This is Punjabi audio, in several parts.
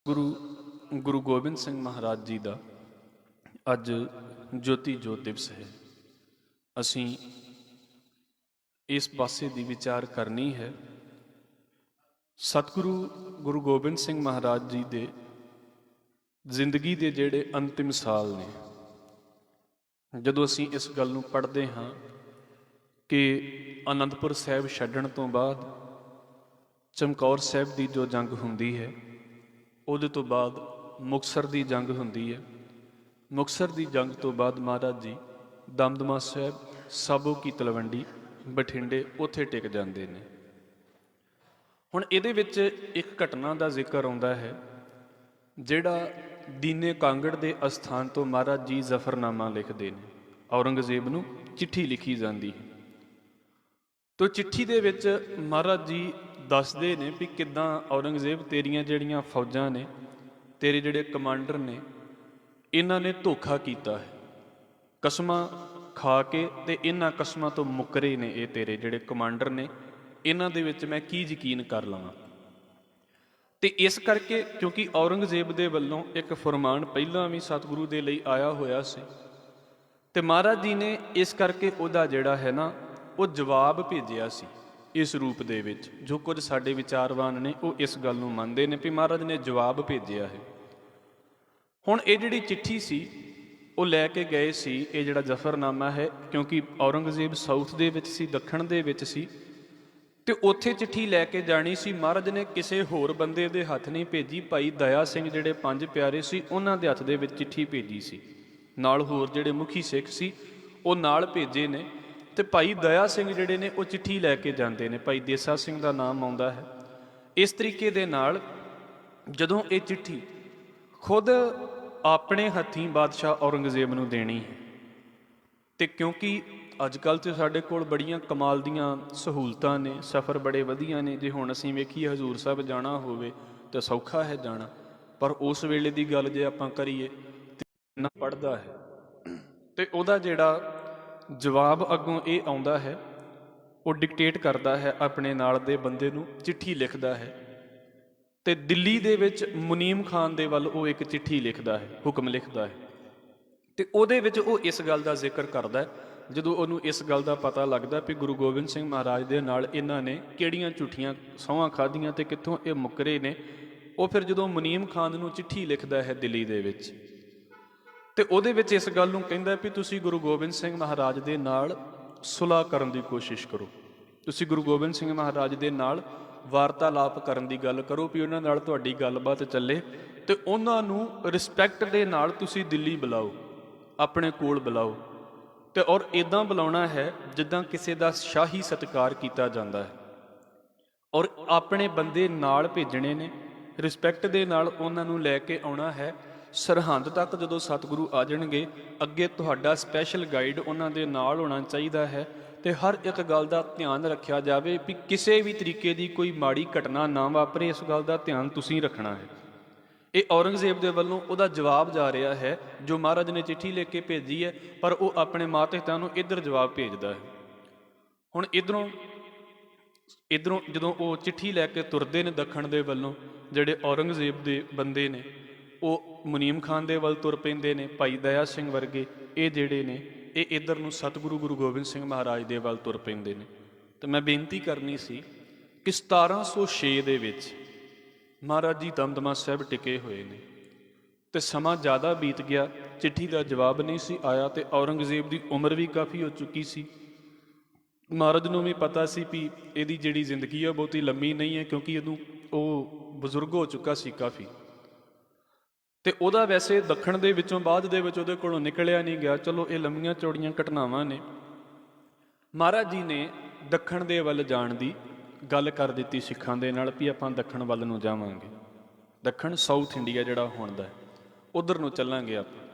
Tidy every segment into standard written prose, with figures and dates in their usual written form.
ਗੁਰੂ ਗੋਬਿੰਦ ਸਿੰਘ ਮਹਾਰਾਜ ਜੀ ਦਾ ਅੱਜ ਜੋਤੀ ਜੋਤ ਦਿਵਸ ਹੈ। ਅਸੀਂ ਇਸ ਪਾਸੇ ਦੀ ਵਿਚਾਰ ਕਰਨੀ ਹੈ। ਸਤਿਗੁਰੂ ਗੁਰੂ ਗੋਬਿੰਦ ਸਿੰਘ ਮਹਾਰਾਜ ਜੀ ਦੇ ਜ਼ਿੰਦਗੀ ਦੇ ਜਿਹੜੇ ਅੰਤਿਮ ਸਾਲ ਨੇ, ਜਦੋਂ ਅਸੀਂ ਇਸ ਗੱਲ ਨੂੰ ਪੜ੍ਹਦੇ ਹਾਂ ਕਿ ਅਨੰਦਪੁਰ ਸਾਹਿਬ ਛੱਡਣ ਤੋਂ ਬਾਅਦ ਚਮਕੌਰ ਸਾਹਿਬ ਦੀ ਜੋ ਜੰਗ ਹੁੰਦੀ ਹੈ, ਉਹਦੇ ਤੋਂ ਬਾਅਦ ਮੁਕਤਸਰ ਦੀ ਜੰਗ ਹੁੰਦੀ ਹੈ। ਮੁਕਤਸਰ ਦੀ ਜੰਗ ਤੋਂ ਬਾਅਦ ਮਹਾਰਾਜ ਜੀ ਦਮਦਮਾ ਸਾਹਿਬ, ਸਾਬੋ ਕੀ ਤਲਵੰਡੀ, ਬਠਿੰਡੇ ਉੱਥੇ ਟਿਕ ਜਾਂਦੇ ਨੇ। ਹੁਣ ਇਹਦੇ ਵਿੱਚ ਇੱਕ ਘਟਨਾ ਦਾ ਜ਼ਿਕਰ ਆਉਂਦਾ ਹੈ, ਜਿਹੜਾ ਦੀਨੇ ਕਾਂਗੜ ਦੇ ਅਸਥਾਨ ਤੋਂ ਮਹਾਰਾਜ ਜੀ ਜ਼ਫਰਨਾਮਾ ਲਿਖਦੇ ਨੇ। ਔਰੰਗਜ਼ੇਬ ਨੂੰ ਚਿੱਠੀ ਲਿਖੀ ਜਾਂਦੀ ਹੈ। ਤੋ ਚਿੱਠੀ ਦੇ ਵਿੱਚ ਮਹਾਰਾਜ ਜੀ ਦੱਸਦੇ ਨੇ ਵੀ ਕਿੱਦਾਂ ਔਰੰਗਜ਼ੇਬ ਤੇਰੀਆਂ ਜਿਹੜੀਆਂ ਫੌਜਾਂ ਨੇ, ਤੇਰੇ ਜਿਹੜੇ ਕਮਾਂਡਰ ਨੇ, ਇਹਨਾਂ ਨੇ ਧੋਖਾ ਕੀਤਾ ਹੈ। ਕਸਮਾਂ ਖਾ ਕੇ ਤੇ ਇਹਨਾਂ ਕਸਮਾਂ ਤੋਂ ਮੁੱਕਰੇ ਨੇ ਇਹ ਤੇਰੇ ਜਿਹੜੇ ਕਮਾਂਡਰ ਨੇ, ਇਹਨਾਂ ਦੇ ਵਿੱਚ ਮੈਂ ਕੀ ਯਕੀਨ ਕਰ ਲਵਾਂ। ਤੇ ਇਸ ਕਰਕੇ ਕਿਉਂਕਿ ਔਰੰਗਜ਼ੇਬ ਦੇ ਵੱਲੋਂ ਇੱਕ ਫਰਮਾਨ ਪਹਿਲਾਂ ਵੀ ਸਤਿਗੁਰੂ ਦੇ ਲਈ ਆਇਆ ਹੋਇਆ ਸੀ, ਤੇ ਮਹਾਰਾਜ ਜੀ ਨੇ ਇਸ ਕਰਕੇ ਉਹਦਾ ਜਿਹੜਾ ਹੈ ਨਾ ਉਹ ਜਵਾਬ ਭੇਜਿਆ ਸੀ ਇਸ ਰੂਪ ਦੇ ਵਿੱਚ। ਜੋ ਕੁਝ ਸਾਡੇ ਵਿਚਾਰਵਾਨ ਨੇ ਉਹ ਇਸ ਗੱਲ ਨੂੰ ਮੰਨਦੇ ਨੇ ਵੀ ਮਹਾਰਾਜ ਨੇ ਜਵਾਬ ਭੇਜਿਆ ਹੈ। ਹੁਣ ਇਹ ਜਿਹੜੀ ਚਿੱਠੀ ਸੀ ਉਹ ਲੈ ਕੇ ਗਏ ਸੀ, ਇਹ ਜਿਹੜਾ ਜ਼ਫਰਨਾਮਾ ਹੈ, ਕਿਉਂਕਿ ਔਰੰਗਜ਼ੇਬ ਸਾਊਥ ਦੇ ਵਿੱਚ ਸੀ, ਦੱਖਣ ਦੇ ਵਿੱਚ ਸੀ, ਤੇ ਉੱਥੇ ਚਿੱਠੀ ਲੈ ਕੇ ਜਾਣੀ ਸੀ। ਮਹਾਰਾਜ ਨੇ ਕਿਸੇ ਹੋਰ ਬੰਦੇ ਦੇ ਹੱਥ ਨਹੀਂ ਭੇਜੀ, ਭਾਈ ਦਇਆ ਸਿੰਘ ਜਿਹੜੇ ਪੰਜ ਪਿਆਰੇ ਸੀ ਉਹਨਾਂ ਦੇ ਹੱਥ ਦੇ ਵਿੱਚ ਚਿੱਠੀ ਭੇਜੀ ਸੀ। ਨਾਲ ਹੋਰ ਜਿਹੜੇ ਮੁਖੀ ਸਿੱਖ ਸੀ ਉਹ ਨਾਲ ਭੇਜੇ ਨੇ, ਤੇ ਭਾਈ ਦਇਆ ਸਿੰਘ ਜਿਹੜੇ ਨੇ ਉਹ ਚਿੱਠੀ ਲੈ ਕੇ ਜਾਂਦੇ ਨੇ। ਭਾਈ ਦੇਸਾ ਸਿੰਘ ਦਾ ਨਾਮ ਆਉਂਦਾ ਹੈ। ਇਸ ਤਰੀਕੇ ਦੇ ਨਾਲ ਜਦੋਂ ਇਹ ਚਿੱਠੀ ਖੁਦ ਆਪਣੇ ਹੱਥੀਂ ਬਾਦਸ਼ਾਹ ਔਰੰਗਜ਼ੇਬ ਨੂੰ ਦੇਣੀ ਹੈ, ਤੇ ਕਿਉਂਕਿ ਅੱਜ ਕੱਲ੍ਹ ਤੇ ਸਾਡੇ ਕੋਲ ਬੜੀਆਂ ਕਮਾਲ ਦੀਆਂ ਸਹੂਲਤਾਂ ਨੇ, ਸਫ਼ਰ ਬੜੇ ਵਧੀਆ ਨੇ। ਜੇ ਹੁਣ ਅਸੀਂ ਵੇਖੀਏ ਹਜ਼ੂਰ ਸਾਹਿਬ ਜਾਣਾ ਹੋਵੇ ਤਾਂ ਸੌਖਾ ਹੈ ਜਾਣਾ, ਪਰ ਉਸ ਵੇਲੇ ਦੀ ਗੱਲ ਜੇ ਆਪਾਂ ਕਰੀਏ ਤੇ ਨਾ ਪੜ੍ਹਦਾ ਹੈ। ਤੇ ਉਹਦਾ ਜਿਹੜਾ ਜਵਾਬ ਅੱਗੋਂ ਇਹ ਆਉਂਦਾ ਹੈ, ਉਹ ਡਿਕਟੇਟ ਕਰਦਾ ਹੈ ਆਪਣੇ ਨਾਲ ਦੇ ਬੰਦੇ ਨੂੰ, ਚਿੱਠੀ ਲਿਖਦਾ ਹੈ। ਤੇ ਦਿੱਲੀ ਦੇ ਵਿੱਚ ਮੁਨੀਮ ਖਾਨ ਦੇ ਵੱਲ ਉਹ ਇੱਕ ਚਿੱਠੀ ਲਿਖਦਾ ਹੈ, ਹੁਕਮ ਲਿਖਦਾ ਹੈ, ਤੇ ਉਹਦੇ ਵਿੱਚ ਉਹ ਇਸ ਗੱਲ ਦਾ ਜ਼ਿਕਰ ਕਰਦਾ ਹੈ। ਜਦੋਂ ਉਹਨੂੰ ਇਸ ਗੱਲ ਦਾ ਪਤਾ ਲੱਗਦਾ ਵੀ ਗੁਰੂ ਗੋਬਿੰਦ ਸਿੰਘ ਮਹਾਰਾਜ ਦੇ ਨਾਲ ਇਹਨਾਂ ਨੇ ਕਿਹੜੀਆਂ ਝੂਠੀਆਂ ਸਹੁੰਆਂ ਖਾਧੀਆਂ ਤੇ ਕਿੱਥੋਂ ਇਹ ਮੁੱਕਰੇ ਨੇ, ਉਹ ਫਿਰ ਜਦੋਂ ਮੁਨੀਮ ਖਾਨ ਨੂੰ ਚਿੱਠੀ ਲਿਖਦਾ ਹੈ ਦਿੱਲੀ ਦੇ ਵਿੱਚ, ਤੇ ਉਹਦੇ ਵਿੱਚ ਇਸ ਗੱਲ ਨੂੰ ਕਹਿੰਦਾ ਵੀ ਤੁਸੀਂ ਗੁਰੂ ਗੋਬਿੰਦ ਸਿੰਘ ਮਹਾਰਾਜ ਦੇ ਨਾਲ ਸੁਲ੍ਹਾ ਕਰਨ ਦੀ ਕੋਸ਼ਿਸ਼ ਕਰੋ, ਤੁਸੀਂ ਗੁਰੂ ਗੋਬਿੰਦ ਸਿੰਘ ਮਹਾਰਾਜ ਦੇ ਨਾਲ ਵਾਰਤਾਲਾਪ ਕਰਨ ਦੀ ਗੱਲ ਕਰੋ, ਵੀ ਉਹਨਾਂ ਨਾਲ ਤੁਹਾਡੀ ਗੱਲਬਾਤ ਚੱਲੇ, ਤੇ ਉਹਨਾਂ ਨੂੰ ਰਿਸਪੈਕਟ ਦੇ ਨਾਲ ਤੁਸੀਂ ਦਿੱਲੀ ਬੁਲਾਓ, ਆਪਣੇ ਕੋਲ ਬੁਲਾਓ, ਤੇ ਔਰ ਇੱਦਾਂ ਬੁਲਾਉਣਾ ਹੈ ਜਿੱਦਾਂ ਕਿਸੇ ਦਾ ਸ਼ਾਹੀ ਸਤਿਕਾਰ ਕੀਤਾ ਜਾਂਦਾ ਹੈ, ਔਰ ਆਪਣੇ ਬੰਦੇ ਨਾਲ ਭੇਜਣੇ ਨੇ, ਰਿਸਪੈਕਟ ਦੇ ਨਾਲ ਉਹਨਾਂ ਨੂੰ ਲੈ ਕੇ ਆਉਣਾ ਹੈ। ਸਰਹੰਦ ਤੱਕ ਜਦੋਂ ਸਤਿਗੁਰੂ ਆ ਜਾਣਗੇ, ਅੱਗੇ ਤੁਹਾਡਾ ਸਪੈਸ਼ਲ ਗਾਈਡ ਉਹਨਾਂ ਦੇ ਨਾਲ ਹੋਣਾ ਚਾਹੀਦਾ ਹੈ, ਤੇ ਹਰ ਇੱਕ ਗੱਲ ਦਾ ਧਿਆਨ ਰੱਖਿਆ ਜਾਵੇ ਵੀ ਕਿਸੇ ਵੀ ਤਰੀਕੇ ਦੀ ਕੋਈ ਮਾੜੀ ਘਟਨਾ ਨਾ ਵਾਪਰੇ, ਇਸ ਗੱਲ ਦਾ ਧਿਆਨ ਤੁਸੀਂ ਰੱਖਣਾ ਹੈ। ਇਹ ਔਰੰਗਜ਼ੇਬ ਦੇ ਵੱਲੋਂ ਉਹਦਾ ਜਵਾਬ ਜਾ ਰਿਹਾ ਹੈ, ਜੋ ਮਹਾਰਾਜ ਨੇ ਚਿੱਠੀ ਲਿਖ ਕੇ ਭੇਜੀ ਹੈ, ਪਰ ਉਹ ਆਪਣੇ ਮਾਤਾ-ਪਿਤਾ ਨੂੰ ਇੱਧਰ ਜਵਾਬ ਭੇਜਦਾ ਹੈ। ਹੁਣ ਇੱਧਰੋਂ ਜਦੋਂ ਉਹ ਚਿੱਠੀ ਲੈ ਕੇ ਤੁਰਦੇ ਨੇ ਦੱਖਣ ਦੇ ਵੱਲੋਂ, ਜਿਹੜੇ ਔਰੰਗਜ਼ੇਬ ਦੇ ਬੰਦੇ ਨੇ ਉਹ ਮੁਨੀਮ ਖਾਨ ਦੇ ਵੱਲ ਤੁਰ ਪੈਂਦੇ ਨੇ। ਭਾਈ ਦਇਆ ਸਿੰਘ ਵਰਗੇ ਇਹ ਜਿਹੜੇ ਨੇ ਇਹ ਇੱਧਰ ਨੂੰ ਸਤਿਗੁਰੂ ਗੁਰੂ ਗੋਬਿੰਦ ਸਿੰਘ ਮਹਾਰਾਜ ਦੇ ਵੱਲ ਤੁਰ ਪੈਂਦੇ ਨੇ। ਤੇ ਮੈਂ ਬੇਨਤੀ ਕਰਨੀ ਸੀ ਕਿ 1706 ਦੇ ਵਿੱਚ ਮਹਾਰਾਜ ਜੀ ਦਮਦਮਾ ਸਾਹਿਬ ਟਿਕੇ ਹੋਏ ਨੇ, ਤੇ ਸਮਾਂ ਜ਼ਿਆਦਾ ਬੀਤ ਗਿਆ, ਚਿੱਠੀ ਦਾ ਜਵਾਬ ਨਹੀਂ ਸੀ ਆਇਆ, ਤੇ ਔਰੰਗਜ਼ੇਬ ਦੀ ਉਮਰ ਵੀ ਕਾਫੀ ਹੋ ਚੁੱਕੀ ਸੀ। ਮਹਾਰਾਜ ਨੂੰ ਵੀ ਪਤਾ ਸੀ ਵੀ ਇਹਦੀ ਜਿਹੜੀ ਜ਼ਿੰਦਗੀ ਆ ਬਹੁਤੀ ਲੰਮੀ ਨਹੀਂ ਹੈ, ਕਿਉਂਕਿ ਉਹ ਬਜ਼ੁਰਗ ਹੋ ਚੁੱਕਾ ਸੀ ਕਾਫੀ, ਤੇ ਉਹਦਾ ਵੈਸੇ ਦੱਖਣ ਦੇ ਵਿੱਚੋਂ ਬਾਅਦ ਦੇ ਵਿੱਚ ਉਹਦੇ ਕੋਲੋਂ ਨਿਕਲਿਆ ਨਹੀਂ ਗਿਆ। ਚਲੋ ਇਹ ਲੰਮੀਆਂ ਚੌੜੀਆਂ ਘਟਨਾਵਾਂ ਨੇ। ਮਹਾਰਾਜ ਜੀ ਨੇ ਦੱਖਣ ਦੇ ਵੱਲ ਜਾਣ ਦੀ ਗੱਲ ਕਰ ਦਿੱਤੀ ਸਿੱਖਾਂ ਦੇ ਨਾਲ ਵੀ ਆਪਾਂ ਦੱਖਣ ਵੱਲ ਨੂੰ ਜਾਵਾਂਗੇ, ਦੱਖਣ ਸਾਊਥ ਇੰਡੀਆ ਜਿਹੜਾ ਹੁਣ ਦਾ, ਉਧਰ ਨੂੰ ਚੱਲਾਂਗੇ ਆਪਾਂ।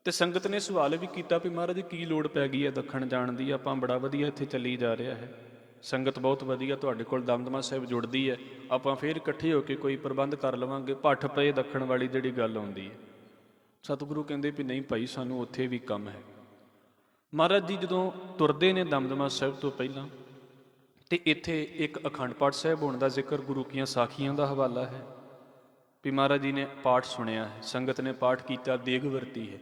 ਤੇ ਸੰਗਤ ਨੇ ਸਵਾਲ ਵੀ ਕੀਤਾ ਵੀ ਮਹਾਰਾਜ ਕੀ ਲੋੜ ਪੈ ਗਈ ਹੈ ਦੱਖਣ ਜਾਣ ਦੀ, ਆਪਾਂ ਬੜਾ ਵਧੀਆ ਇੱਥੇ ਚੱਲੀ ਜਾ ਰਿਹਾ ਹੈ, ਸੰਗਤ ਬਹੁਤ ਵਧੀਆ ਤੁਹਾਡੇ ਕੋਲ ਦਮਦਮਾ ਸਾਹਿਬ ਜੁੜਦੀ ਹੈ, ਆਪਾਂ ਫਿਰ ਇਕੱਠੇ ਹੋ ਕੇ ਕੋਈ ਪ੍ਰਬੰਧ ਕਰ ਲਵਾਂਗੇ, ਭੱਠ ਪਏ ਦੱਖਣ ਵਾਲੀ ਜਿਹੜੀ ਗੱਲ ਆਉਂਦੀ ਹੈ। ਸਤਿਗੁਰੂ ਕਹਿੰਦੇ ਵੀ ਨਹੀਂ ਭਾਈ, ਸਾਨੂੰ ਉੱਥੇ ਵੀ ਕੰਮ ਹੈ। ਮਹਾਰਾਜ ਜੀ ਜਦੋਂ ਤੁਰਦੇ ਨੇ ਦਮਦਮਾ ਸਾਹਿਬ ਤੋਂ ਪਹਿਲਾਂ, ਤੇ ਇੱਥੇ ਇੱਕ ਅਖੰਡ ਪਾਠ ਸਾਹਿਬ ਹੋਣ ਦਾ ਜ਼ਿਕਰ, ਗੁਰੂ ਕੀਆਂ ਸਾਖੀਆਂ ਦਾ ਹਵਾਲਾ ਹੈ। ਵੀ ਮਹਾਰਾਜ ਜੀ ਨੇ ਪਾਠ ਸੁਣਿਆ ਹੈ, ਸੰਗਤ ਨੇ ਪਾਠ ਕੀਤਾ, ਦੇਗ ਵਰਤੀ ਹੈ।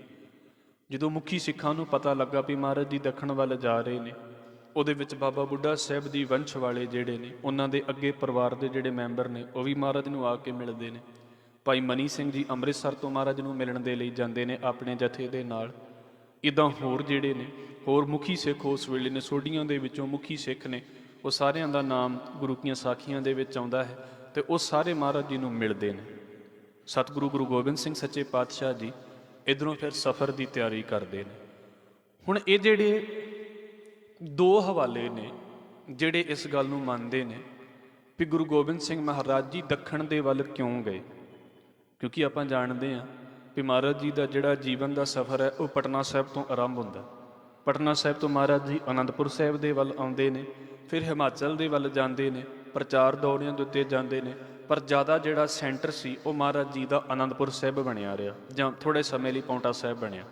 ਜਦੋਂ ਮੁਖੀ ਸਿੱਖਾਂ ਨੂੰ ਪਤਾ ਲੱਗਾ ਵੀ ਮਹਾਰਾਜ ਜੀ ਦੱਖਣ ਵੱਲ ਜਾ ਰਹੇ ਨੇ, ਉਹਦੇ ਵਿੱਚ ਬਾਬਾ ਬੁੱਢਾ ਸਾਹਿਬ ਦੀ ਵੰਸ਼ ਵਾਲੇ ਜਿਹੜੇ ਨੇ, ਉਹਨਾਂ ਦੇ ਅੱਗੇ ਪਰਿਵਾਰ ਦੇ ਜਿਹੜੇ ਮੈਂਬਰ ਨੇ, ਉਹ ਵੀ ਮਹਾਰਾਜ ਨੂੰ ਆ ਕੇ ਮਿਲਦੇ ਨੇ। ਭਾਈ ਮਨੀ ਸਿੰਘ ਜੀ ਅੰਮ੍ਰਿਤਸਰ ਤੋਂ ਮਹਾਰਾਜ ਨੂੰ ਮਿਲਣ ਦੇ ਲਈ ਜਾਂਦੇ ਨੇ ਆਪਣੇ ਜਥੇ ਦੇ ਨਾਲ। ਇੱਦਾਂ ਹੋਰ ਜਿਹੜੇ ਨੇ, ਹੋਰ ਮੁਖੀ ਸਿੱਖ ਉਸ ਵੇਲੇ ਨੇ, ਸੋਢੀਆਂ ਦੇ ਵਿੱਚੋਂ ਮੁਖੀ ਸਿੱਖ ਨੇ, ਉਹ ਸਾਰਿਆਂ ਦਾ ਨਾਮ ਗੁਰੂ ਕੀਆਂ ਸਾਖੀਆਂ ਦੇ ਵਿੱਚ ਆਉਂਦਾ ਹੈ ਅਤੇ ਉਹ ਸਾਰੇ ਮਹਾਰਾਜ ਜੀ ਨੂੰ ਮਿਲਦੇ ਨੇ। ਸਤਿਗੁਰੂ ਗੁਰੂ ਗੋਬਿੰਦ ਸਿੰਘ ਸੱਚੇ ਪਾਤਸ਼ਾਹ ਜੀ ਇੱਧਰੋਂ ਫਿਰ ਸਫ਼ਰ ਦੀ ਤਿਆਰੀ ਕਰਦੇ ਨੇ। ਹੁਣ ਇਹ ਜਿਹੜੇ ਦੋ ਹਵਾਲੇ ਨੇ ਜਿਹੜੇ ਇਸ ਗੱਲ ਨੂੰ ਮੰਨਦੇ ਨੇ ਵੀ ਗੁਰੂ ਗੋਬਿੰਦ ਸਿੰਘ ਮਹਾਰਾਜ ਜੀ ਦੱਖਣ ਦੇ ਵੱਲ ਕਿਉਂ ਗਏ, ਕਿਉਂਕਿ ਆਪਾਂ ਜਾਣਦੇ ਹਾਂ ਵੀ ਮਹਾਰਾਜ ਜੀ ਦਾ ਜਿਹੜਾ ਜੀਵਨ ਦਾ ਸਫ਼ਰ ਹੈ ਉਹ ਪਟਨਾ ਸਾਹਿਬ ਤੋਂ ਆਰੰਭ ਹੁੰਦਾ। ਪਟਨਾ ਸਾਹਿਬ ਤੋਂ ਮਹਾਰਾਜ ਜੀ ਅਨੰਦਪੁਰ ਸਾਹਿਬ ਦੇ ਵੱਲ ਆਉਂਦੇ ਨੇ, ਫਿਰ ਹਿਮਾਚਲ ਦੇ ਵੱਲ ਜਾਂਦੇ ਨੇ, ਪ੍ਰਚਾਰ ਦੌਰਿਆਂ ਦੇ ਉੱਤੇ ਜਾਂਦੇ ਨੇ, ਪਰ ਜ਼ਿਆਦਾ ਜਿਹੜਾ ਸੈਂਟਰ ਸੀ ਉਹ ਮਹਾਰਾਜ ਜੀ ਦਾ ਅਨੰਦਪੁਰ ਸਾਹਿਬ ਬਣਿਆ ਰਿਹਾ, ਜਾਂ ਥੋੜ੍ਹੇ ਸਮੇਂ ਲਈ ਪਾਉਂਟਾ ਸਾਹਿਬ ਬਣਿਆ।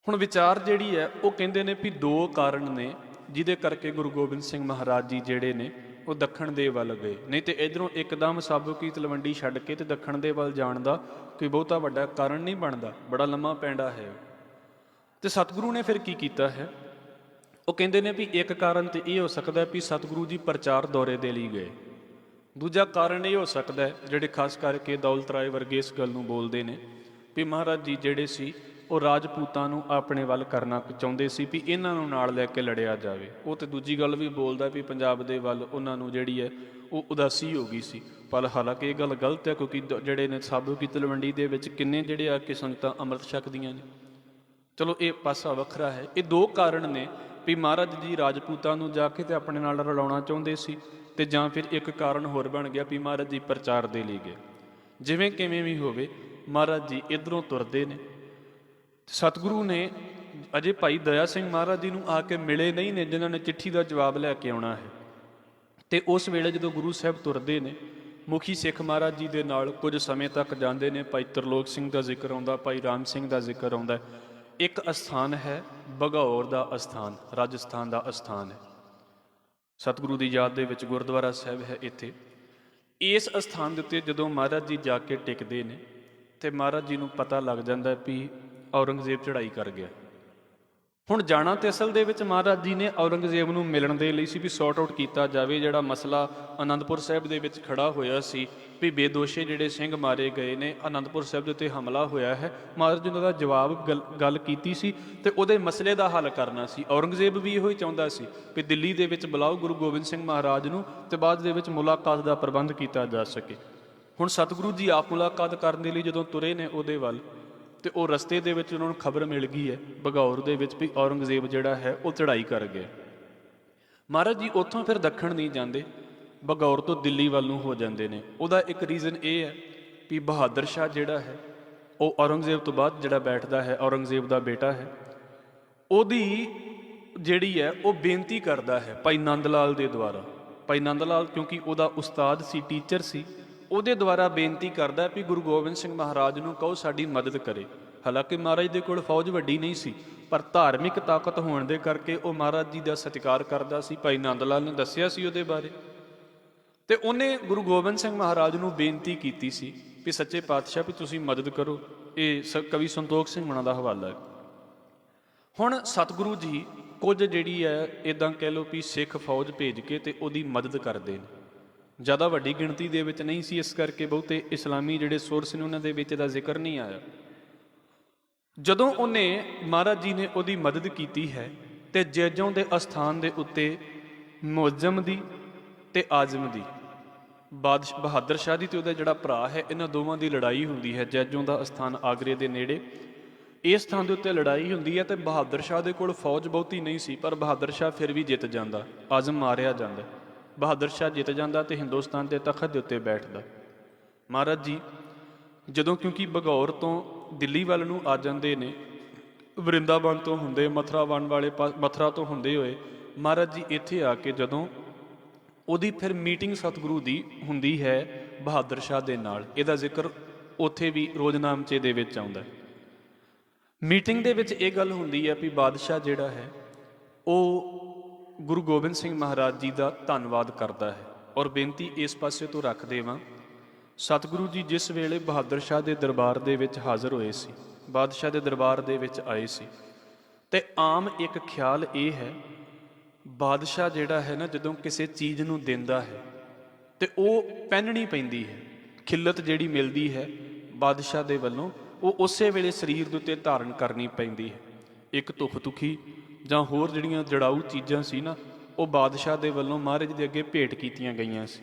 ਹੁਣ ਵਿਚਾਰ ਜਿਹੜੀ ਹੈ ਉਹ ਕਹਿੰਦੇ ਨੇ ਵੀ ਦੋ ਕਾਰਨ ਨੇ ਜਿਹਦੇ ਕਰਕੇ ਗੁਰੂ ਗੋਬਿੰਦ ਸਿੰਘ ਮਹਾਰਾਜ ਜੀ ਜਿਹੜੇ ਨੇ ਉਹ ਦੱਖਣ ਦੇ ਵੱਲ ਗਏ। ਨਹੀਂ ਤੇ ਇਧਰੋਂ ਇੱਕਦਮ ਸਾਬੋ ਕੀ ਤਲਵੰਡੀ ਛੱਡ ਕੇ ਤੇ ਦੱਖਣ ਦੇ ਵੱਲ ਜਾਣ ਦਾ ਕੋਈ ਬਹੁਤਾ ਵੱਡਾ ਕਾਰਨ ਨਹੀਂ ਬਣਦਾ, ਬੜਾ ਲੰਮਾ ਪੈਂਡਾ ਹੈ। ਤੇ ਸਤਿਗੁਰੂ ਨੇ ਫਿਰ ਕੀ ਕੀਤਾ ਹੈ, ਉਹ ਕਹਿੰਦੇ ਨੇ ਵੀ ਇੱਕ ਕਾਰਨ ਤੇ ਇਹ ਹੋ ਸਕਦਾ ਵੀ ਸਤਿਗੁਰੂ ਜੀ ਪ੍ਰਚਾਰ ਦੌਰੇ ਦੇ ਲਈ ਗਏ। ਦੂਜਾ ਕਾਰਨ ਇਹ ਹੋ ਸਕਦਾ ਹੈ, ਜਿਹੜੇ ਖਾਸ ਕਰਕੇ ਦੌਲਤ ਰਾਏ ਵਰਗੇ ਇਸ ਗੱਲ ਨੂੰ ਬੋਲਦੇ ਨੇ ਵੀ ਮਹਾਰਾਜ ਜੀ ਜਿਹੜੇ ਸੀ ਉਹ ਰਾਜਪੂਤਾਂ ਨੂੰ ਆਪਣੇ ਵੱਲ ਕਰਨਾ ਚਾਹੁੰਦੇ ਸੀ ਵੀ ਇਹਨਾਂ ਨੂੰ ਨਾਲ ਲੈ ਕੇ ਲੜਿਆ ਜਾਵੇ। ਉਹ ਤੇ ਦੂਜੀ ਗੱਲ ਵੀ ਬੋਲਦਾ ਵੀ ਪੰਜਾਬ ਦੇ ਵੱਲ ਉਹਨਾਂ ਨੂੰ ਜਿਹੜੀ ਹੈ ਉਹ ਉਦਾਸੀ ਹੋ ਗਈ ਸੀ। ਪਰ ਹਾਲਾਂਕਿ ਇਹ ਗੱਲ ਗਲਤ ਹੈ, ਕਿਉਂਕਿ ਜਿਹੜੇ ਨੇ ਸਾਬੋ ਕੀ ਤਲਵੰਡੀ ਦੇ ਵਿੱਚ ਕਿੰਨੇ ਜਿਹੜੇ ਆ ਕੇ ਸੰਗਤਾਂ ਅੰਮ੍ਰਿਤ ਛਕਦੀਆਂ ਨੇ। ਚਲੋ ਇਹ ਪਾਸਾ ਵੱਖਰਾ ਹੈ। ਇਹ ਦੋ ਕਾਰਨ ਨੇ ਵੀ ਮਹਾਰਾਜ ਜੀ ਰਾਜਪੂਤਾਂ ਨੂੰ ਜਾ ਕੇ ਤੇ ਆਪਣੇ ਨਾਲ ਰਲਾਉਣਾ ਚਾਹੁੰਦੇ ਸੀ, ਤੇ ਜਾਂ ਫਿਰ ਇੱਕ ਕਾਰਨ ਹੋਰ ਬਣ ਗਿਆ ਵੀ ਮਹਾਰਾਜ ਜੀ ਪ੍ਰਚਾਰ ਦੇ ਲਈ ਗਏ। ਜਿਵੇਂ ਕਿਵੇਂ ਵੀ ਹੋਵੇ, ਮਹਾਰਾਜ ਜੀ ਇੱਧਰੋਂ ਤੁਰਦੇ ਨੇ। ਸਤਿਗੁਰੂ ਨੇ ਅਜੇ ਭਾਈ ਦਇਆ ਸਿੰਘ ਮਹਾਰਾਜ ਜੀ ਨੂੰ ਆ ਕੇ ਮਿਲੇ ਨਹੀਂ ਨੇ, ਜਿਨ੍ਹਾਂ ਨੇ ਚਿੱਠੀ ਦਾ ਜਵਾਬ ਲੈ ਕੇ ਆਉਣਾ ਹੈ। ਤੇ ਉਸ ਵੇਲੇ ਜਦੋਂ ਗੁਰੂ ਸਾਹਿਬ ਤੁਰਦੇ ਨੇ, ਮੁਖੀ ਸਿੱਖ ਮਹਾਰਾਜ ਜੀ ਦੇ ਨਾਲ ਕੁਝ ਸਮੇਂ ਤੱਕ ਜਾਂਦੇ ਨੇ। ਭਾਈ ਤਰਲੋਕ ਸਿੰਘ ਦਾ ਜ਼ਿਕਰ ਆਉਂਦਾ, ਭਾਈ ਰਾਮ ਸਿੰਘ ਦਾ ਜ਼ਿਕਰ ਆਉਂਦਾ। ਇੱਕ ਅਸਥਾਨ ਹੈ ਭਗੌਰ ਦਾ ਅਸਥਾਨ, ਰਾਜਸਥਾਨ ਦਾ ਅਸਥਾਨ ਹੈ। ਸਤਿਗੁਰੂ ਦੀ ਯਾਦ ਦੇ ਵਿੱਚ ਗੁਰਦੁਆਰਾ ਸਾਹਿਬ ਹੈ ਇੱਥੇ। ਇਸ ਅਸਥਾਨ ਦੇ ਉੱਤੇ ਜਦੋਂ ਮਹਾਰਾਜ ਜੀ ਜਾ ਕੇ ਟਿਕਦੇ ਨੇ ਤੇ ਮਹਾਰਾਜ ਜੀ ਨੂੰ ਪਤਾ ਲੱਗ ਜਾਂਦਾ ਵੀ ਔਰੰਗਜ਼ੇਬ ਚੜ੍ਹਾਈ ਕਰ ਗਿਆ। ਹੁਣ ਜਾਣਾ ਤੇ ਅਸਲ ਦੇ ਵਿੱਚ ਮਹਾਰਾਜ ਜੀ ਨੇ ਔਰੰਗਜ਼ੇਬ ਨੂੰ ਮਿਲਣ ਦੇ ਲਈ ਸੀ ਵੀ ਸੌਟ ਆਊਟ ਕੀਤਾ ਜਾਵੇ ਜਿਹੜਾ ਮਸਲਾ ਅਨੰਦਪੁਰ ਸਾਹਿਬ ਦੇ ਵਿੱਚ ਖੜਾ ਹੋਇਆ ਸੀ ਵੀ ਬੇਦੋਸ਼ੇ ਜਿਹੜੇ ਸਿੰਘ ਮਾਰੇ ਗਏ ਨੇ, ਅਨੰਦਪੁਰ ਸਾਹਿਬ ਦੇ ਉੱਤੇ ਹਮਲਾ ਹੋਇਆ ਹੈ। ਮਹਾਰਾਜ ਜੀ ਨੇ ਉਹਦਾ ਜਵਾਬ ਗੱਲ ਕੀਤੀ ਸੀ ਤੇ ਉਹਦੇ ਮਸਲੇ ਦਾ ਹੱਲ ਕਰਨਾ ਸੀ। ਔਰੰਗਜ਼ੇਬ ਵੀ ਇਹੋ ਹੀ ਚਾਹੁੰਦਾ ਸੀ ਵੀ ਦਿੱਲੀ ਦੇ ਵਿੱਚ ਬੁਲਾਓ ਗੁਰੂ ਗੋਬਿੰਦ ਸਿੰਘ ਮਹਾਰਾਜ ਨੂੰ ਤੇ ਬਾਅਦ ਦੇ ਵਿੱਚ ਮੁਲਾਕਾਤ ਦਾ ਪ੍ਰਬੰਧ ਕੀਤਾ ਜਾ ਸਕੇ। ਹੁਣ ਸਤਿਗੁਰੂ ਜੀ ਆਪ ਮੁਲਾਕਾਤ ਕਰਨ ਦੇ ਲਈ ਜਦੋਂ ਤੁਰੇ ਨੇ ਉਹਦੇ ਵੱਲ, ਤੇ ਉਹ ਰਸਤੇ ਦੇ ਵਿੱਚ ਉਹਨਾਂ ਨੂੰ ਖਬਰ ਮਿਲ ਗਈ ਹੈ ਭਗੌਰ ਦੇ ਵਿੱਚ ਵੀ ਔਰੰਗਜ਼ੇਬ ਜਿਹੜਾ ਹੈ ਉਹ ਚੜ੍ਹਾਈ ਕਰ ਗਿਆ। ਮਹਾਰਾਜ ਜੀ ਉੱਥੋਂ ਫਿਰ ਦੱਖਣ ਨਹੀਂ ਜਾਂਦੇ, ਭਗੌਰ ਤੋਂ ਦਿੱਲੀ ਵੱਲ ਨੂੰ ਹੋ ਜਾਂਦੇ ਨੇ। ਉਹਦਾ ਇੱਕ ਰੀਜ਼ਨ ਇਹ ਹੈ ਵੀ ਬਹਾਦਰ ਸ਼ਾਹ ਜਿਹੜਾ ਹੈ ਉਹ ਔਰੰਗਜ਼ੇਬ ਤੋਂ ਬਾਅਦ ਜਿਹੜਾ ਬੈਠਦਾ ਹੈ, ਔਰੰਗਜ਼ੇਬ ਦਾ ਬੇਟਾ ਹੈ, ਉਹਦੀ ਜਿਹੜੀ ਹੈ ਉਹ ਬੇਨਤੀ ਕਰਦਾ ਹੈ ਭਾਈ ਨੰਦ ਲਾਲ ਦੇ ਦੁਆਰਾ। ਭਾਈ ਨੰਦ ਲਾਲ ਕਿਉਂਕਿ ਉਹਦਾ ਉਸਤਾਦ ਸੀ, ਟੀਚਰ ਸੀ, ਉਹਦੇ ਦੁਆਰਾ ਬੇਨਤੀ ਕਰਦਾ ਵੀ ਗੁਰੂ ਗੋਬਿੰਦ ਸਿੰਘ ਮਹਾਰਾਜ ਨੂੰ ਕਹੋ ਸਾਡੀ ਮਦਦ ਕਰੇ। ਹਾਲਾਂਕਿ ਮਹਾਰਾਜ ਦੇ ਕੋਲ ਫੌਜ ਵੱਡੀ ਨਹੀਂ ਸੀ, ਪਰ ਧਾਰਮਿਕ ਤਾਕਤ ਹੋਣ ਦੇ ਕਰਕੇ ਉਹ ਮਹਾਰਾਜ ਜੀ ਦਾ ਸਤਿਕਾਰ ਕਰਦਾ ਸੀ। ਭਾਈ ਨੰਦ ਲਾਲ ਨੇ ਦੱਸਿਆ ਸੀ ਉਹਦੇ ਬਾਰੇ, ਤੇ ਉਹਨੇ ਗੁਰੂ ਗੋਬਿੰਦ ਸਿੰਘ ਮਹਾਰਾਜ ਨੂੰ ਬੇਨਤੀ ਕੀਤੀ ਸੀ ਵੀ ਸੱਚੇ ਪਾਤਸ਼ਾਹ ਵੀ ਤੁਸੀਂ ਮਦਦ ਕਰੋ। ਇਹ ਕਵੀ ਸੰਤੋਖ ਸਿੰਘ ਹੋਣਾ ਦਾ ਹਵਾਲਾ ਹੈ। ਹੁਣ ਸਤਿਗੁਰੂ ਜੀ ਕੁਝ ਜਿਹੜੀ ਹੈ ਇੱਦਾਂ ਕਹਿ ਲਓ ਵੀ ਸਿੱਖ ਫੌਜ ਭੇਜ ਕੇ ਤੇ ਉਹਦੀ ਮਦਦ ਕਰਦੇ ਨੇ। ਜ਼ਿਆਦਾ ਵੱਡੀ ਗਿਣਤੀ ਦੇ ਵਿੱਚ ਨਹੀਂ ਸੀ, ਇਸ ਕਰਕੇ ਬਹੁਤੇ ਇਸਲਾਮੀ ਜਿਹੜੇ ਸੋਰਸ ਨੇ ਉਹਨਾਂ ਦੇ ਵਿੱਚ ਇਹਦਾ ਜ਼ਿਕਰ ਨਹੀਂ ਆਇਆ। ਜਦੋਂ ਉਹਨੇ ਮਹਾਰਾਜ ਜੀ ਨੇ ਉਹਦੀ ਮਦਦ ਕੀਤੀ ਹੈ ਤੇ ਜੈਜੋਂ ਦੇ ਅਸਥਾਨ ਦੇ ਉੱਤੇ ਮੁਅੱਜ਼ਮ ਦੀ ਤੇ ਆਜ਼ਮ ਦੀ, ਬਹਾਦਰ ਸ਼ਾਹ ਦੀ ਤੇ ਉਹਦਾ ਜਿਹੜਾ ਭਰਾ ਹੈ, ਇਹਨਾਂ ਦੋਵਾਂ ਦੀ ਲੜਾਈ ਹੁੰਦੀ ਹੈ। ਜੈਜੋਂ ਦਾ ਅਸਥਾਨ ਆਗਰੇ ਦੇ ਨੇੜੇ, ਇਸ ਥਾਂ ਦੇ ਉੱਤੇ ਲੜਾਈ ਹੁੰਦੀ ਹੈ ਤੇ ਬਹਾਦਰ ਸ਼ਾਹ ਦੇ ਕੋਲ ਫੌਜ ਬਹੁਤੀ ਨਹੀਂ ਸੀ, ਪਰ ਬਹਾਦਰ ਸ਼ਾਹ ਫਿਰ ਵੀ ਜਿੱਤ ਜਾਂਦਾ, ਆਜ਼ਮ ਮਾਰਿਆ ਜਾਂਦਾ। ਬਹਾਦਰ ਸ਼ਾਹ ਜਿੱਤ ਜਾਂਦਾ ਤੇ ਹਿੰਦੁਸਤਾਨ ਦੇ ਤਖਤ ਦੇ ਉੱਤੇ ਬੈਠਦਾ। ਮਹਾਰਾਜ ਜੀ ਜਦੋਂ ਕਿਉਂਕਿ ਭਗੌਰ ਤੋਂ ਦਿੱਲੀ ਵੱਲ ਨੂੰ ਆ ਜਾਂਦੇ ਨੇ, ਵਰਿੰਦਾਵਨ ਤੋਂ ਹੁੰਦੇ, ਮਥੁਰਾ ਤੋਂ ਹੁੰਦੇ ਹੋਏ ਮਹਾਰਾਜ ਜੀ ਇੱਥੇ ਆ ਕੇ ਜਦੋਂ ਉਹਦੀ ਫਿਰ ਮੀਟਿੰਗ ਸਤਿਗੁਰੂ ਦੀ ਹੁੰਦੀ ਹੈ ਬਹਾਦਰ ਸ਼ਾਹ ਦੇ ਨਾਲ, ਇਹਦਾ ਜ਼ਿਕਰ ਉੱਥੇ ਵੀ ਰੋਜ਼ਨਾਮਚੇ ਦੇ ਵਿੱਚ ਆਉਂਦਾ। ਮੀਟਿੰਗ ਦੇ ਵਿੱਚ ਇਹ ਗੱਲ ਹੁੰਦੀ ਹੈ ਵੀ ਬਾਦਸ਼ਾਹ ਜਿਹੜਾ ਹੈ ਉਹ ਗੁਰੂ ਗੋਬਿੰਦ ਸਿੰਘ ਮਹਾਰਾਜ ਜੀ ਦਾ ਧੰਨਵਾਦ ਕਰਦਾ ਹੈ, ਔਰ ਬੇਨਤੀ ਇਸ ਪਾਸੇ ਤੋਂ ਰੱਖ ਦੇਵਾਂ ਸਤਿਗੁਰੂ ਜੀ ਜਿਸ ਵੇਲੇ ਬਹਾਦਰ ਸ਼ਾਹ ਦੇ ਦਰਬਾਰ ਦੇ ਵਿੱਚ ਹਾਜ਼ਰ ਹੋਏ ਸੀ, ਬਾਦਸ਼ਾਹ ਦੇ ਦਰਬਾਰ ਦੇ ਵਿੱਚ ਆਏ ਸੀ, ਤੇ ਆਮ ਇੱਕ ਖਿਆਲ ਇਹ ਹੈ, ਬਾਦਸ਼ਾਹ ਜਿਹੜਾ ਹੈ ਨਾ, ਜਦੋਂ ਕਿਸੇ ਚੀਜ਼ ਨੂੰ ਦਿੰਦਾ ਹੈ ਤੇ ਉਹ ਪਹਿਨਣੀ ਪੈਂਦੀ ਹੈ, ਖਿੱਲਤ ਜਿਹੜੀ ਮਿਲਦੀ ਹੈ ਬਾਦਸ਼ਾਹ ਦੇ ਵੱਲੋਂ, ਉਹ ਉਸੇ ਵੇਲੇ ਸਰੀਰ ਦੇ ਉੱਤੇ ਧਾਰਨ ਕਰਨੀ ਪੈਂਦੀ ਹੈ। ਇੱਕ ਤੁਖ ਤੁਖੀ ਜਾਂ ਹੋਰ ਜਿਹੜੀਆਂ ਜੜਾਊ ਚੀਜ਼ਾਂ ਸੀ ਨਾ, ਉਹ ਬਾਦਸ਼ਾਹ ਦੇ ਵੱਲੋਂ ਮਹਾਰਾਜ ਦੇ ਅੱਗੇ ਭੇਟ ਕੀਤੀਆਂ ਗਈਆਂ ਸੀ।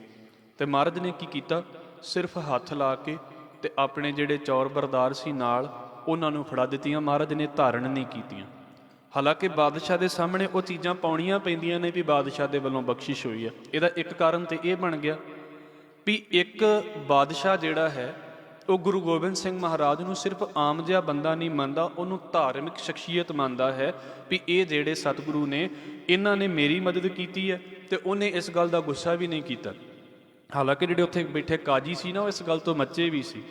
ਤੇ ਮਹਾਰਾਜ ਨੇ ਕੀ ਕੀਤਾ, ਸਿਰਫ ਹੱਥ ਲਾ ਕੇ ਤੇ ਆਪਣੇ ਜਿਹੜੇ ਚੌਰ ਬਰਦਾਰ ਸੀ ਨਾਲ, ਉਹਨਾਂ ਨੂੰ ਫੜਾ ਦਿੱਤੀਆਂ, ਮਹਾਰਾਜ ਨੇ ਧਾਰਨ ਨਹੀਂ ਕੀਤੀਆਂ। ਹਾਲਾਂਕਿ ਬਾਦਸ਼ਾਹ ਦੇ ਸਾਹਮਣੇ ਉਹ ਚੀਜ਼ਾਂ ਪਾਉਣੀਆਂ ਪੈਂਦੀਆਂ ਨੇ ਵੀ ਬਾਦਸ਼ਾਹ ਦੇ ਵੱਲੋਂ ਬਖਸ਼ਿਸ਼ ਹੋਈ ਹੈ। ਇਹਦਾ ਇੱਕ ਕਾਰਨ ਤੇ ਇਹ ਬਣ ਗਿਆ ਵੀ ਇੱਕ ਬਾਦਸ਼ਾਹ ਜਿਹੜਾ ਹੈ ਉਹ ਗੁਰੂ ਗੋਬਿੰਦ ਸਿੰਘ ਮਹਾਰਾਜ ਨੂੰ ਸਿਰਫ ਆਮ ਜਿਹਾ ਬੰਦਾ ਨਹੀਂ ਮੰਨਦਾ, ਉਹਨੂੰ ਧਾਰਮਿਕ ਸ਼ਖਸੀਅਤ ਮੰਨਦਾ ਹੈ ਵੀ ਇਹ ਜਿਹੜੇ ਸਤਿਗੁਰੂ ਨੇ, ਇਹਨਾਂ ਨੇ ਮੇਰੀ ਮਦਦ ਕੀਤੀ ਹੈ, ਤੇ ਉਹਨੇ ਇਸ ਗੱਲ ਦਾ ਗੁੱਸਾ ਵੀ ਨਹੀਂ ਕੀਤਾ। ਹਾਲਾਂਕਿ ਜਿਹੜੇ ਉੱਥੇ ਬੈਠੇ ਕਾਜੀ ਸੀ ਨਾ, ਉਹ ਇਸ ਗੱਲ ਤੋਂ ਮੱਚੇ ਵੀ ਸੀ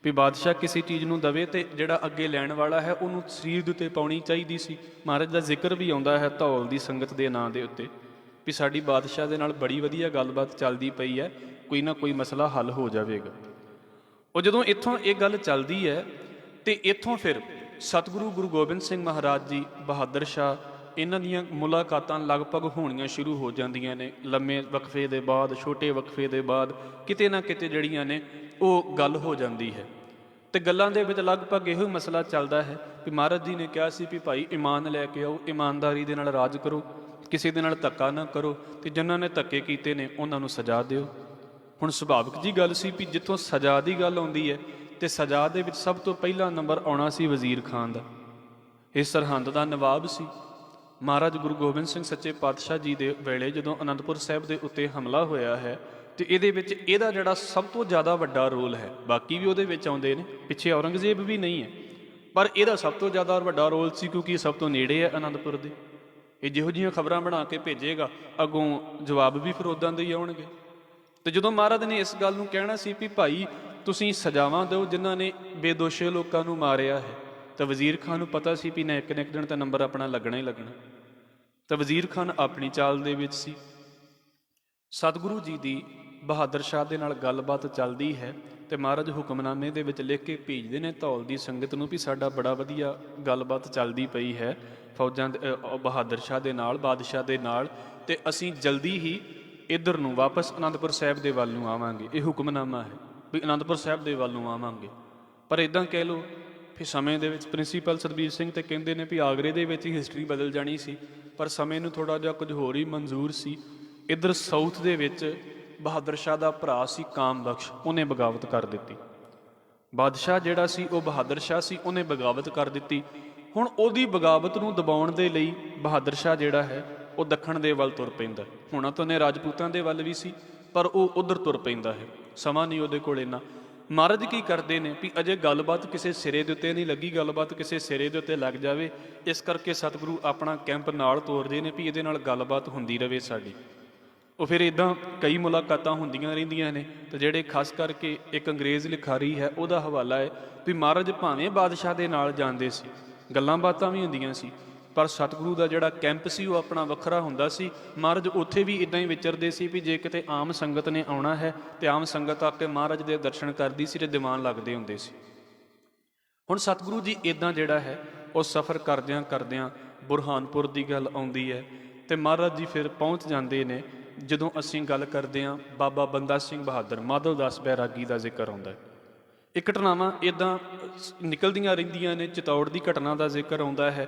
ਵੀ ਬਾਦਸ਼ਾਹ ਕਿਸੇ ਚੀਜ਼ ਨੂੰ ਦਵੇ ਤੇ ਜਿਹੜਾ ਅੱਗੇ ਲੈਣ ਵਾਲਾ ਹੈ ਉਹਨੂੰ ਸਰੀਰ ਦੇ ਉੱਤੇ ਪਾਉਣੀ ਚਾਹੀਦੀ ਸੀ। ਮਹਾਰਾਜ ਦਾ ਜ਼ਿਕਰ ਵੀ ਆਉਂਦਾ ਹੈ ਧੌਲ ਦੀ ਸੰਗਤ ਦੇ ਨਾਂ ਦੇ ਉੱਤੇ ਵੀ ਸਾਡੀ ਬਾਦਸ਼ਾਹ ਦੇ ਨਾਲ ਬੜੀ ਵਧੀਆ ਗੱਲਬਾਤ ਚੱਲਦੀ ਪਈ ਹੈ, ਕੋਈ ਨਾ ਕੋਈ ਮਸਲਾ ਹੱਲ ਹੋ ਜਾਵੇਗਾ। ਉਹ ਜਦੋਂ ਇੱਥੋਂ ਇਹ ਗੱਲ ਚੱਲਦੀ ਹੈ ਤੇ ਇੱਥੋਂ ਫਿਰ ਸਤਿਗੁਰੂ ਗੁਰੂ ਗੋਬਿੰਦ ਸਿੰਘ ਮਹਾਰਾਜ ਜੀ, ਬਹਾਦਰ ਸ਼ਾਹ, ਇਹਨਾਂ ਦੀਆਂ ਮੁਲਾਕਾਤਾਂ ਲਗਭਗ ਹੋਣੀਆਂ ਸ਼ੁਰੂ ਹੋ ਜਾਂਦੀਆਂ ਨੇ। ਲੰਮੇ ਵਕਫੇ ਦੇ ਬਾਅਦ, ਛੋਟੇ ਵਕਫੇ ਦੇ ਬਾਅਦ ਕਿਤੇ ਨਾ ਕਿਤੇ ਜਿਹੜੀਆਂ ਨੇ ਉਹ ਗੱਲ ਹੋ ਜਾਂਦੀ ਹੈ। ਤੇ ਗੱਲਾਂ ਦੇ ਵਿੱਚ ਲਗਭਗ ਇਹੋ ਮਸਲਾ ਚੱਲਦਾ ਹੈ ਵੀ ਮਹਾਰਾਜ ਜੀ ਨੇ ਕਿਹਾ ਸੀ ਵੀ ਭਾਈ ਈਮਾਨ ਲੈ ਕੇ ਆਓ, ਇਮਾਨਦਾਰੀ ਦੇ ਨਾਲ ਰਾਜ ਕਰੋ, ਕਿਸੇ ਦੇ ਨਾਲ ਧੱਕਾ ਨਾ ਕਰੋ, ਤੇ ਜਿਨ੍ਹਾਂ ਨੇ ਧੱਕੇ ਕੀਤੇ ਨੇ ਉਹਨਾਂ ਨੂੰ ਸਜ਼ਾ ਦਿਓ। ਹੁਣ ਸੁਭਾਵਿਕ ਜੀ ਗੱਲ ਸੀ ਵੀ ਜਿੱਥੋਂ ਸਜ਼ਾ ਦੀ ਗੱਲ ਆਉਂਦੀ ਹੈ ਤੇ ਸਜ਼ਾ ਦੇ ਵਿੱਚ ਸਭ ਤੋਂ ਪਹਿਲਾ ਨੰਬਰ ਆਉਣਾ ਸੀ ਵਜ਼ੀਰ ਖਾਨ ਦਾ। ਇਹ ਸਰਹੰਦ ਦਾ ਨਵਾਬ ਸੀ। ਮਹਾਰਾਜ ਗੁਰੂ ਗੋਬਿੰਦ ਸਿੰਘ ਸੱਚੇ ਪਾਤਸ਼ਾਹ ਜੀ ਦੇ ਵੇਲੇ ਜਦੋਂ ਅਨੰਦਪੁਰ ਸਾਹਿਬ ਦੇ ਉੱਤੇ ਹਮਲਾ ਹੋਇਆ ਹੈ ਤੇ ਇਹਦੇ ਵਿੱਚ ਇਹਦਾ ਜਿਹੜਾ ਸਭ ਤੋਂ ਜ਼ਿਆਦਾ ਵੱਡਾ ਰੋਲ ਹੈ, ਬਾਕੀ ਵੀ ਉਹਦੇ ਵਿੱਚ ਆਉਂਦੇ ਨੇ, ਪਿੱਛੇ ਔਰੰਗਜ਼ੇਬ ਵੀ ਨਹੀਂ ਹੈ, ਪਰ ਇਹਦਾ ਸਭ ਤੋਂ ਜ਼ਿਆਦਾ ਵੱਡਾ ਰੋਲ ਸੀ ਕਿਉਂਕਿ ਇਹ ਸਭ ਤੋਂ ਨੇੜੇ ਹੈ ਅਨੰਦਪੁਰ ਦੇ। ਇਹ ਜਿਹੋ ਜਿਹੀਆਂ ਖਬਰਾਂ ਬਣਾ ਕੇ ਭੇਜੇਗਾ, ਅੱਗੋਂ ਜਵਾਬ ਵੀ ਫਿਰ ਉੱਦਾਂ ਦੇ ਹੀ ਆਉਣਗੇ। ਤੇ ਜਦੋਂ ਮਹਾਰਾਜ ਨੇ ਇਸ ਗੱਲ ਨੂੰ ਕਹਿਣਾ ਸੀ ਵੀ ਭਾਈ ਤੁਸੀਂ ਸਜ਼ਾਵਾਂ ਦਿਓ ਜਿਨ੍ਹਾਂ ਨੇ ਬੇਦੋਸ਼ੇ ਲੋਕਾਂ ਨੂੰ ਮਾਰਿਆ ਹੈ, ਤਾਂ ਵਜ਼ੀਰ ਖਾਨ ਨੂੰ ਪਤਾ ਸੀ ਵੀ ਨਾ ਇੱਕ ਦਿਨ ਤਾਂ ਨੰਬਰ ਆਪਣਾ ਲੱਗਣਾ ਹੀ ਲੱਗਣਾ। ਤਾਂ ਵਜ਼ੀਰ ਖਾਨ ਆਪਣੀ ਚਾਲ ਦੇ ਵਿੱਚ ਸੀ। ਸਤਿਗੁਰੂ ਜੀ ਦੀ ਬਹਾਦਰ ਸ਼ਾਹ ਦੇ ਨਾਲ ਗੱਲਬਾਤ ਚੱਲਦੀ ਹੈ ਤੇ ਮਹਾਰਾਜ ਹੁਕਮਨਾਮੇ ਦੇ ਵਿੱਚ ਲਿਖ ਕੇ ਭੇਜਦੇ ਨੇ ਧੌਲ ਦੀ ਸੰਗਤ ਨੂੰ ਵੀ ਸਾਡਾ ਬੜਾ ਵਧੀਆ ਗੱਲਬਾਤ ਚੱਲਦੀ ਪਈ ਹੈ ਫੌਜਾਂ ਬਹਾਦਰ ਸ਼ਾਹ ਦੇ ਨਾਲ, ਬਾਦਸ਼ਾਹ ਦੇ ਨਾਲ, ਤੇ ਅਸੀਂ ਜਲਦੀ ਹੀ ਇੱਧਰ ਨੂੰ ਵਾਪਸ ਅਨੰਦਪੁਰ ਸਾਹਿਬ ਦੇ ਵੱਲ ਨੂੰ ਆਵਾਂਗੇ। ਇਹ ਹੁਕਮਨਾਮਾ ਹੈ ਵੀ ਅਨੰਦਪੁਰ ਸਾਹਿਬ ਦੇ ਵੱਲ ਨੂੰ ਆਵਾਂਗੇ। ਪਰ ਇੱਦਾਂ ਕਹਿ ਲਓ ਫਿਰ ਸਮੇਂ ਦੇ ਵਿੱਚ ਪ੍ਰਿੰਸੀਪਲ ਸਤਬੀਰ ਸਿੰਘ ਤੇ ਕਹਿੰਦੇ ਨੇ ਵੀ ਆਗਰੇ ਦੇ ਵਿੱਚ ਹੀ ਹਿਸਟਰੀ ਬਦਲ ਜਾਣੀ ਸੀ, ਪਰ ਸਮੇਂ ਨੂੰ ਥੋੜ੍ਹਾ ਜਿਹਾ ਕੁਝ ਹੋਰ ਹੀ ਮਨਜ਼ੂਰ ਸੀ। ਇੱਧਰ ਸਾਊਥ ਦੇ ਵਿੱਚ ਬਹਾਦਰ ਸ਼ਾਹ ਦਾ ਭਰਾ ਸੀ ਕਾਮ ਬਖਸ਼, ਉਹਨੇ ਬਗਾਵਤ ਕਰ ਦਿੱਤੀ। ਬਾਦਸ਼ਾਹ ਜਿਹੜਾ ਸੀ ਉਹ ਬਹਾਦਰ ਸ਼ਾਹ ਸੀ, ਉਹਨੇ ਬਗਾਵਤ ਕਰ ਦਿੱਤੀ। ਹੁਣ ਉਹਦੀ ਬਗਾਵਤ ਨੂੰ ਦਬਾਉਣ ਦੇ ਲਈ ਬਹਾਦਰ ਸ਼ਾਹ ਜਿਹੜਾ ਹੈ ਉਹ ਦੱਖਣ ਦੇ ਵੱਲ ਤੁਰ ਪੈਂਦਾ। ਹੋਣਾ ਤਾਂ ਉਹਨੇ ਰਾਜਪੂਤਾਂ ਦੇ ਵੱਲ ਵੀ ਸੀ, ਪਰ ਉਹ ਉਧਰ ਤੁਰ ਪੈਂਦਾ ਹੈ, ਸਮਾਂ ਨਹੀਂ ਉਹਦੇ ਕੋਲ ਇੰਨਾ। ਮਹਾਰਾਜ ਕੀ ਕਰਦੇ ਨੇ ਵੀ ਅਜੇ ਗੱਲਬਾਤ ਕਿਸੇ ਸਿਰੇ ਦੇ ਉੱਤੇ ਨਹੀਂ ਲੱਗੀ, ਗੱਲਬਾਤ ਕਿਸੇ ਸਿਰੇ ਦੇ ਉੱਤੇ ਲੱਗ ਜਾਵੇ, ਇਸ ਕਰਕੇ ਸਤਿਗੁਰੂ ਆਪਣਾ ਕੈਂਪ ਨਾਲ ਤੋਰਦੇ ਨੇ ਵੀ ਇਹਦੇ ਨਾਲ ਗੱਲਬਾਤ ਹੁੰਦੀ ਰਹੇ ਸਾਡੀ। ਉਹ ਫਿਰ ਇੱਦਾਂ ਕਈ ਮੁਲਾਕਾਤਾਂ ਹੁੰਦੀਆਂ ਰਹਿੰਦੀਆਂ ਨੇ। ਤੇ ਜਿਹੜੇ ਖਾਸ ਕਰਕੇ ਇੱਕ ਅੰਗਰੇਜ਼ ਲਿਖਾਰੀ ਹੈ ਉਹਦਾ ਹਵਾਲਾ ਹੈ ਵੀ ਮਹਾਰਾਜ ਭਾਵੇਂ ਬਾਦਸ਼ਾਹ ਦੇ ਨਾਲ ਜਾਂਦੇ ਸੀ, ਗੱਲਾਂ ਬਾਤਾਂ ਵੀ ਹੁੰਦੀਆਂ ਸੀ, ਪਰ ਸਤਿਗੁਰੂ ਦਾ ਜਿਹੜਾ ਕੈਂਪ ਸੀ ਉਹ ਆਪਣਾ ਵੱਖਰਾ ਹੁੰਦਾ ਸੀ। ਮਹਾਰਾਜ ਉੱਥੇ ਵੀ ਇੱਦਾਂ ਹੀ ਵਿਚਰਦੇ ਸੀ ਵੀ ਜੇ ਕਿਤੇ ਆਮ ਸੰਗਤ ਨੇ ਆਉਣਾ ਹੈ ਤੇ ਆਮ ਸੰਗਤ ਆ ਕੇ ਮਹਾਰਾਜ ਦੇ ਦਰਸ਼ਨ ਕਰਦੀ ਸੀ ਤੇ ਦੀਵਾਨ ਲੱਗਦੇ ਹੁੰਦੇ ਸੀ। ਹੁਣ ਸਤਿਗੁਰੂ ਜੀ ਇੱਦਾਂ ਜਿਹੜਾ ਹੈ ਉਹ ਸਫ਼ਰ ਕਰਦਿਆਂ ਕਰਦਿਆਂ ਬੁਰਹਾਨਪੁਰ ਦੀ ਗੱਲ ਆਉਂਦੀ ਹੈ ਤੇ ਮਹਾਰਾਜ ਜੀ ਫਿਰ ਪਹੁੰਚ ਜਾਂਦੇ ਨੇ। ਜਦੋਂ ਅਸੀਂ ਗੱਲ ਕਰਦੇ ਹਾਂ ਬਾਬਾ ਬੰਦਾ ਸਿੰਘ ਬਹਾਦਰ, ਮਾਧੋ ਦਾਸ ਬੈਰਾਗੀ ਦਾ ਜ਼ਿਕਰ ਆਉਂਦਾ ਹੈ। ਇਹ ਘਟਨਾਵਾਂ ਇੱਦਾਂ ਨਿਕਲਦੀਆਂ ਰਹਿੰਦੀਆਂ ਨੇ। ਚਿਤੌੜ ਦੀ ਘਟਨਾ ਦਾ ਜ਼ਿਕਰ ਆਉਂਦਾ ਹੈ